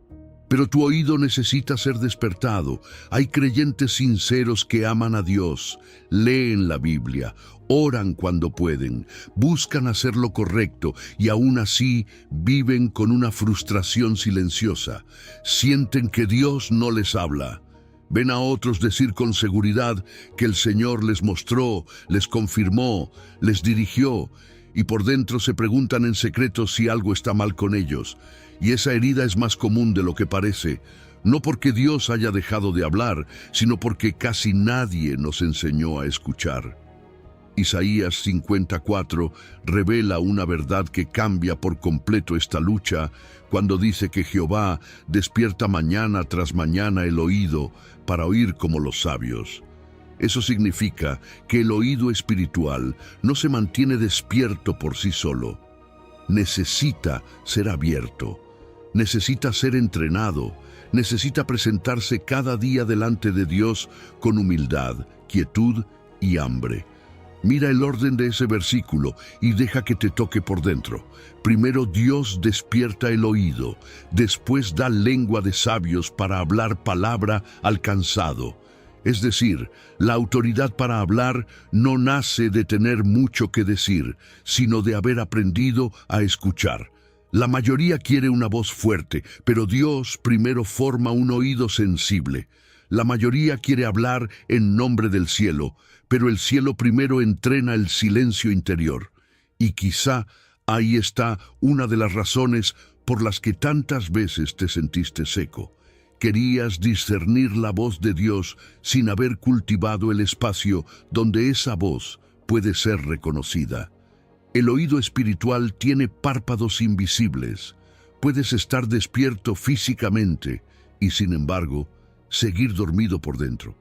Pero tu oído necesita ser despertado. Hay creyentes sinceros que aman a Dios, leen la Biblia, oran cuando pueden, buscan hacer lo correcto y aún así viven con una frustración silenciosa. Sienten que Dios no les habla. Ven a otros decir con seguridad que el Señor les mostró, les confirmó, les dirigió, y por dentro se preguntan en secreto si algo está mal con ellos. Y esa herida es más común de lo que parece, no porque Dios haya dejado de hablar, sino porque casi nadie nos enseñó a escuchar. Isaías 54 revela una verdad que cambia por completo esta lucha cuando dice que Jehová despierta mañana tras mañana el oído para oír como los sabios. Eso significa que el oído espiritual no se mantiene despierto por sí solo. necesita ser abierto, necesita ser entrenado, necesita presentarse cada día delante de Dios con humildad, quietud y hambre. Mira el orden de ese versículo y deja que te toque por dentro. Primero Dios despierta el oído, después da lengua de sabios para hablar palabra al cansado. Es decir, la autoridad para hablar no nace de tener mucho que decir, sino de haber aprendido a escuchar. La mayoría quiere una voz fuerte, pero Dios primero forma un oído sensible. La mayoría quiere hablar en nombre del cielo, pero el cielo primero entrena el silencio interior. Y quizá ahí está una de las razones por las que tantas veces te sentiste seco. Querías discernir la voz de Dios sin haber cultivado el espacio donde esa voz puede ser reconocida. El oído espiritual tiene párpados invisibles. Puedes estar despierto físicamente y, sin embargo, seguir dormido por dentro.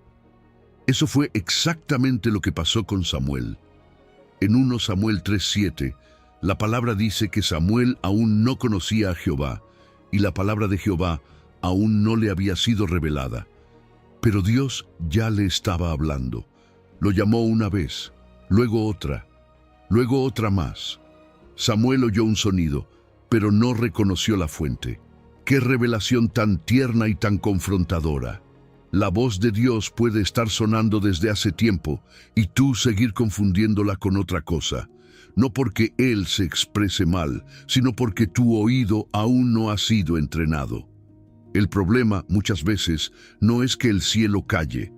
Eso fue exactamente lo que pasó con Samuel. En 1 Samuel 3:7, la palabra dice que Samuel aún no conocía a Jehová, y la palabra de Jehová aún no le había sido revelada. Pero Dios ya le estaba hablando. Lo llamó una vez, luego otra más. Samuel oyó un sonido, pero no reconoció la fuente. ¡Qué revelación tan tierna y tan confrontadora! La voz de Dios puede estar sonando desde hace tiempo y tú seguir confundiéndola con otra cosa. No porque Él se exprese mal, sino porque tu oído aún no ha sido entrenado. El problema, muchas veces, no es que el cielo calle.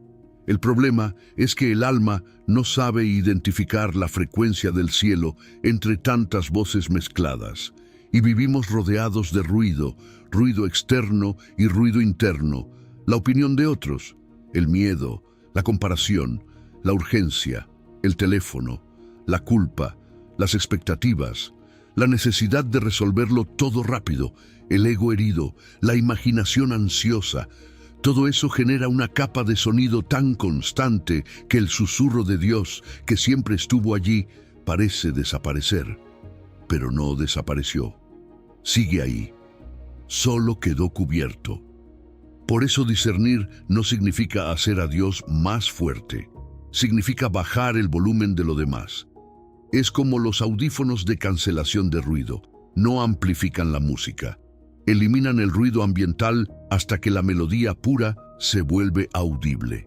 El problema es que el alma no sabe identificar la frecuencia del cielo entre tantas voces mezcladas. Y vivimos rodeados de ruido externo y ruido interno, la opinión de otros, el miedo, la comparación, la urgencia, el teléfono, la culpa, las expectativas, la necesidad de resolverlo todo rápido, el ego herido, la imaginación ansiosa. Todo eso genera una capa de sonido tan constante que el susurro de Dios, que siempre estuvo allí, parece desaparecer. Pero no desapareció. Sigue ahí. Solo quedó cubierto. Por eso discernir no significa hacer a Dios más fuerte. Significa bajar el volumen de lo demás. Es como los audífonos de cancelación de ruido. No amplifican la música. Eliminan el ruido ambiental hasta que la melodía pura se vuelve audible.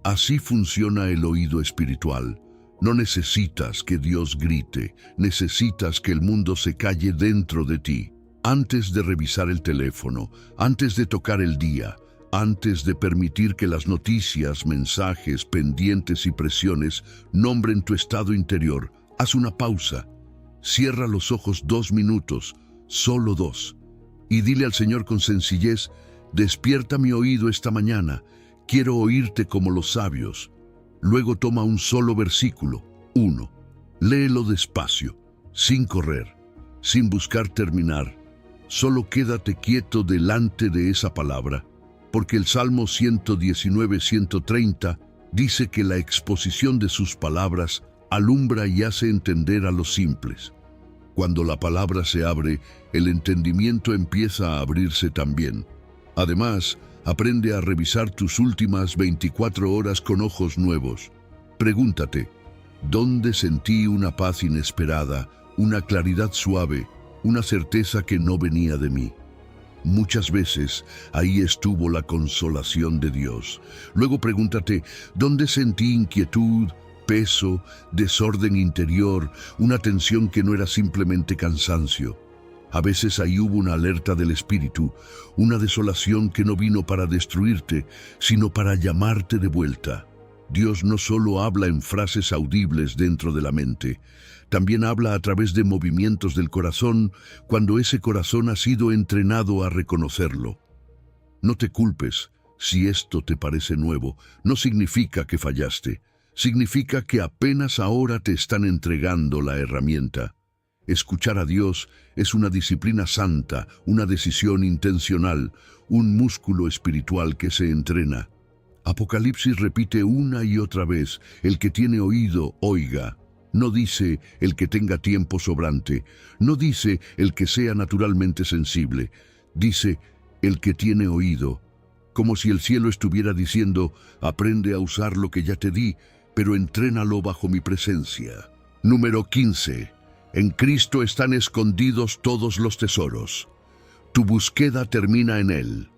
Así funciona el oído espiritual. No necesitas que Dios grite, necesitas que el mundo se calle dentro de ti. Antes de revisar el teléfono, antes de tocar el día, antes de permitir que las noticias, mensajes, pendientes y presiones nombren tu estado interior, haz una pausa. Cierra los ojos 2 minutos, solo 2. Y dile al Señor con sencillez: despierta mi oído esta mañana, quiero oírte como los sabios. Luego toma un solo versículo, 1. Léelo despacio, sin correr, sin buscar terminar. Solo quédate quieto delante de esa palabra, porque el Salmo 119-130 dice que la exposición de sus palabras alumbra y hace entender a los simples. Cuando la palabra se abre, el entendimiento empieza a abrirse también. Además, aprende a revisar tus últimas 24 horas con ojos nuevos. Pregúntate: ¿dónde sentí una paz inesperada, una claridad suave, una certeza que no venía de mí? Muchas veces ahí estuvo la consolación de Dios. Luego pregúntate: ¿dónde sentí inquietud, peso, desorden interior, una tensión que no era simplemente cansancio? A veces ahí hubo una alerta del espíritu, una desolación que no vino para destruirte, sino para llamarte de vuelta. Dios no solo habla en frases audibles dentro de la mente, también habla a través de movimientos del corazón cuando ese corazón ha sido entrenado a reconocerlo. No te culpes si esto te parece nuevo, no significa que fallaste, significa que apenas ahora te están entregando la herramienta. Escuchar a Dios es una disciplina santa, una decisión intencional, un músculo espiritual que se entrena. Apocalipsis repite una y otra vez: el que tiene oído, oiga. No dice el que tenga tiempo sobrante, no dice el que sea naturalmente sensible, dice el que tiene oído, como si el cielo estuviera diciendo, aprende a usar lo que ya te di, pero entrénalo bajo mi presencia. Número 15. En Cristo están escondidos todos los tesoros. Tu búsqueda termina en Él.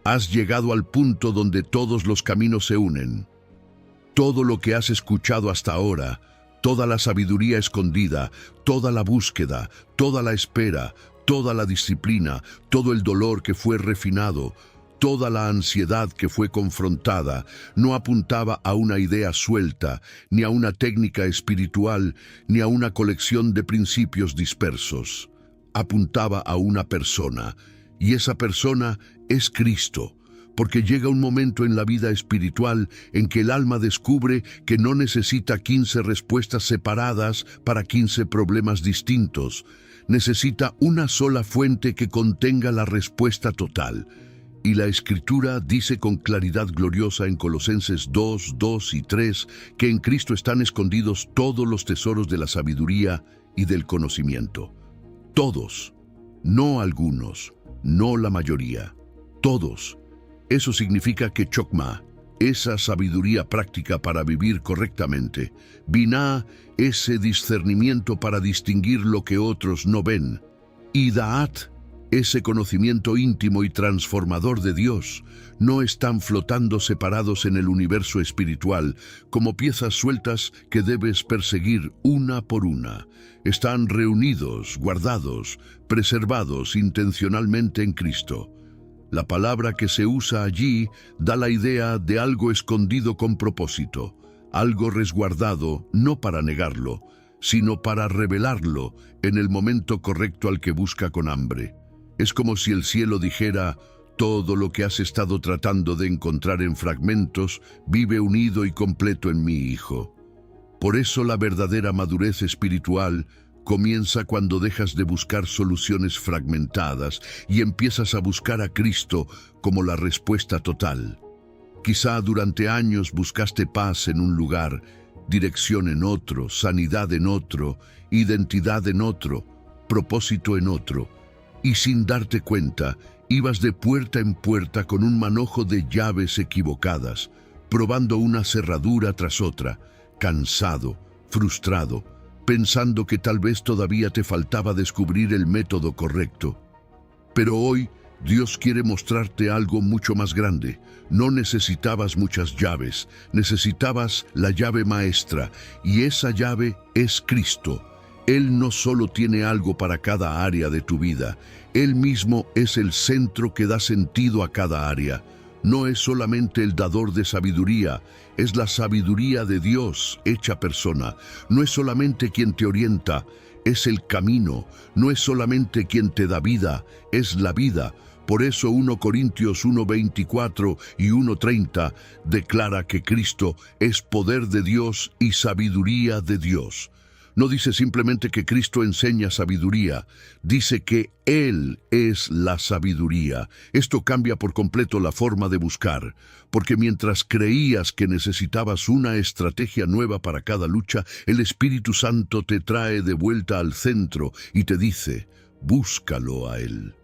Has llegado al punto donde todos los caminos se unen. Todo lo que has escuchado hasta ahora, toda la sabiduría escondida, toda la búsqueda, toda la espera, toda la disciplina, todo el dolor que fue refinado, toda la ansiedad que fue confrontada, no apuntaba a una idea suelta, ni a una técnica espiritual, ni a una colección de principios dispersos. Apuntaba a una persona, y esa persona es Cristo, porque llega un momento en la vida espiritual en que el alma descubre que no necesita 15 respuestas separadas para 15 problemas distintos. Necesita una sola fuente que contenga la respuesta total. Y la Escritura dice con claridad gloriosa en Colosenses 2, 2 y 3 que en Cristo están escondidos todos los tesoros de la sabiduría y del conocimiento. Todos, no algunos, no la mayoría, todos. Eso significa que Chokmah, esa sabiduría práctica para vivir correctamente, Binah, ese discernimiento para distinguir lo que otros no ven, y Da'at, ese conocimiento íntimo y transformador de Dios, no están flotando separados en el universo espiritual como piezas sueltas que debes perseguir una por una. Están reunidos, guardados, preservados intencionalmente en Cristo. La palabra que se usa allí da la idea de algo escondido con propósito, algo resguardado no para negarlo, sino para revelarlo en el momento correcto al que busca con hambre. Es como si el cielo dijera, todo lo que has estado tratando de encontrar en fragmentos vive unido y completo en mi Hijo. Por eso la verdadera madurez espiritual comienza cuando dejas de buscar soluciones fragmentadas y empiezas a buscar a Cristo como la respuesta total. Quizá durante años buscaste paz en un lugar, dirección en otro, sanidad en otro, identidad en otro, propósito en otro, y sin darte cuenta, ibas de puerta en puerta con un manojo de llaves equivocadas, probando una cerradura tras otra, cansado, frustrado, pensando que tal vez todavía te faltaba descubrir el método correcto. Pero hoy, Dios quiere mostrarte algo mucho más grande. No necesitabas muchas llaves, necesitabas la llave maestra, y esa llave es Cristo. Él no solo tiene algo para cada área de tu vida, Él mismo es el centro que da sentido a cada área. No es solamente el dador de sabiduría, es la sabiduría de Dios hecha persona. No es solamente quien te orienta, es el camino. No es solamente quien te da vida, es la vida. Por eso 1 Corintios 1:24 y 1:30 declara que Cristo es poder de Dios y sabiduría de Dios. No dice simplemente que Cristo enseña sabiduría, dice que Él es la sabiduría. Esto cambia por completo la forma de buscar, porque mientras creías que necesitabas una estrategia nueva para cada lucha, el Espíritu Santo te trae de vuelta al centro y te dice, búscalo a Él,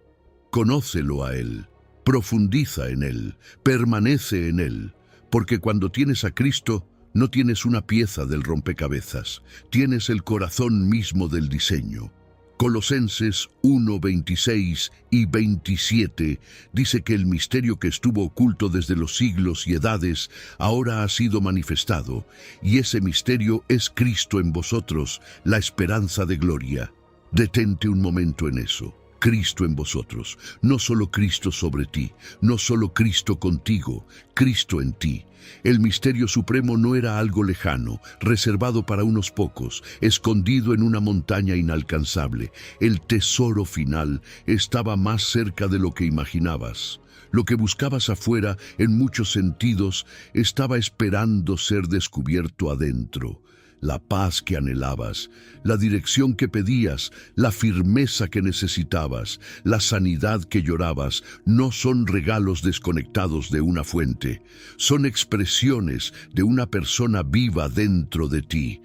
conócelo a Él, profundiza en Él, permanece en Él, porque cuando tienes a Cristo, no tienes una pieza del rompecabezas, tienes el corazón mismo del diseño. Colosenses 1:26 y 27 dice que el misterio que estuvo oculto desde los siglos y edades ahora ha sido manifestado, y ese misterio es Cristo en vosotros, la esperanza de gloria. Detente un momento en eso. Cristo en vosotros, no solo Cristo sobre ti, no solo Cristo contigo, Cristo en ti. El misterio supremo no era algo lejano, reservado para unos pocos, escondido en una montaña inalcanzable. El tesoro final estaba más cerca de lo que imaginabas. Lo que buscabas afuera, en muchos sentidos, estaba esperando ser descubierto adentro. La paz que anhelabas, la dirección que pedías, la firmeza que necesitabas, la sanidad que llorabas, no son regalos desconectados de una fuente, son expresiones de una persona viva dentro de ti.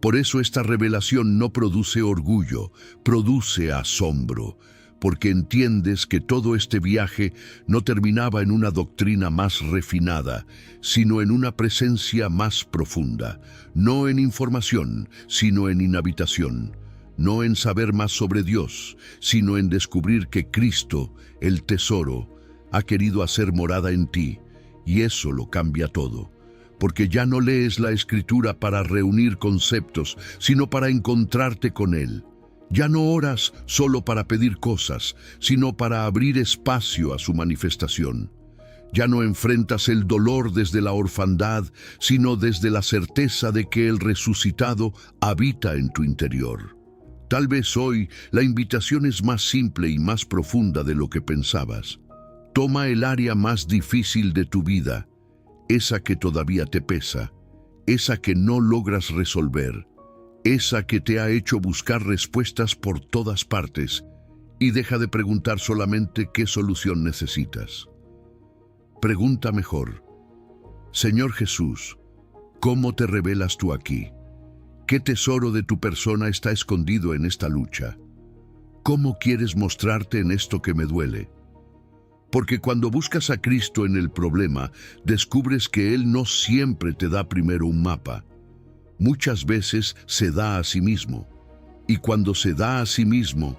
Por eso esta revelación no produce orgullo, produce asombro, porque entiendes que todo este viaje no terminaba en una doctrina más refinada, sino en una presencia más profunda, no en información, sino en inhabitación, no en saber más sobre Dios, sino en descubrir que Cristo, el tesoro, ha querido hacer morada en ti, y eso lo cambia todo. Porque ya no lees la Escritura para reunir conceptos, sino para encontrarte con Él. Ya no oras solo para pedir cosas, sino para abrir espacio a su manifestación. Ya no enfrentas el dolor desde la orfandad, sino desde la certeza de que el resucitado habita en tu interior. Tal vez hoy la invitación es más simple y más profunda de lo que pensabas. Toma el área más difícil de tu vida, esa que todavía te pesa, esa que no logras resolver, esa que te ha hecho buscar respuestas por todas partes, y deja de preguntar solamente qué solución necesitas. Pregunta mejor: Señor Jesús, ¿cómo te revelas tú aquí? ¿Qué tesoro de tu persona está escondido en esta lucha? ¿Cómo quieres mostrarte en esto que me duele? Porque cuando buscas a Cristo en el problema, descubres que Él no siempre te da primero un mapa. Muchas veces se da a sí mismo. Y cuando se da a sí mismo,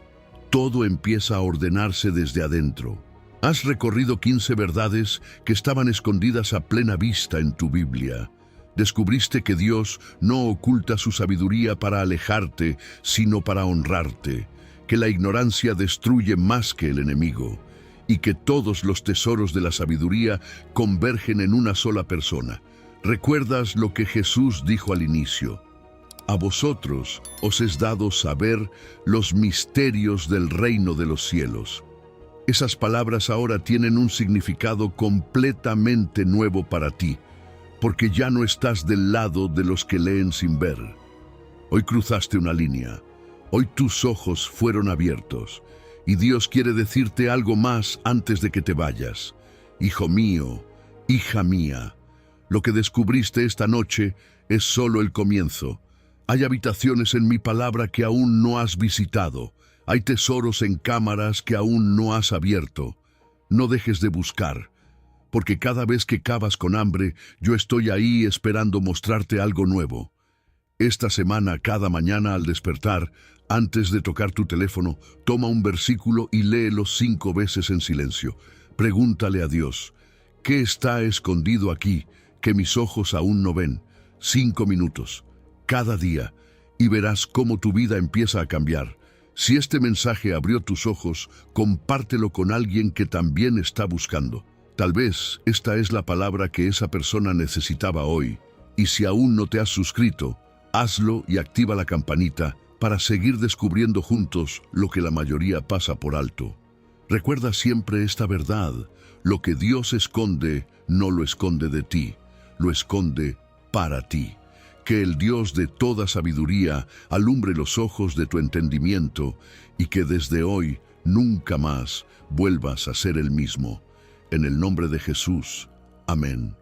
todo empieza a ordenarse desde adentro. Has recorrido 15 verdades que estaban escondidas a plena vista en tu Biblia. Descubriste que Dios no oculta su sabiduría para alejarte, sino para honrarte, que la ignorancia destruye más que el enemigo, y que todos los tesoros de la sabiduría convergen en una sola persona. ¿Recuerdas lo que Jesús dijo al inicio? A vosotros os es dado saber los misterios del reino de los cielos. Esas palabras ahora tienen un significado completamente nuevo para ti, porque ya no estás del lado de los que leen sin ver. Hoy cruzaste una línea. Hoy tus ojos fueron abiertos. Y Dios quiere decirte algo más antes de que te vayas. Hijo mío, hija mía, lo que descubriste esta noche es solo el comienzo. Hay habitaciones en mi palabra que aún no has visitado. Hay tesoros en cámaras que aún no has abierto. No dejes de buscar, porque cada vez que cavas con hambre, yo estoy ahí esperando mostrarte algo nuevo. Esta semana, cada mañana al despertar, antes de tocar tu teléfono, toma un versículo y léelo 5 veces en silencio. Pregúntale a Dios: ¿qué está escondido aquí que mis ojos aún no ven? 5 minutos, cada día, y verás cómo tu vida empieza a cambiar. Si este mensaje abrió tus ojos, compártelo con alguien que también está buscando. Tal vez esta es la palabra que esa persona necesitaba hoy. Y si aún no te has suscrito, hazlo y activa la campanita para seguir descubriendo juntos lo que la mayoría pasa por alto. Recuerda siempre esta verdad: lo que Dios esconde, no lo esconde de ti, lo esconde para ti. Que el Dios de toda sabiduría alumbre los ojos de tu entendimiento y que desde hoy nunca más vuelvas a ser el mismo. En el nombre de Jesús. Amén.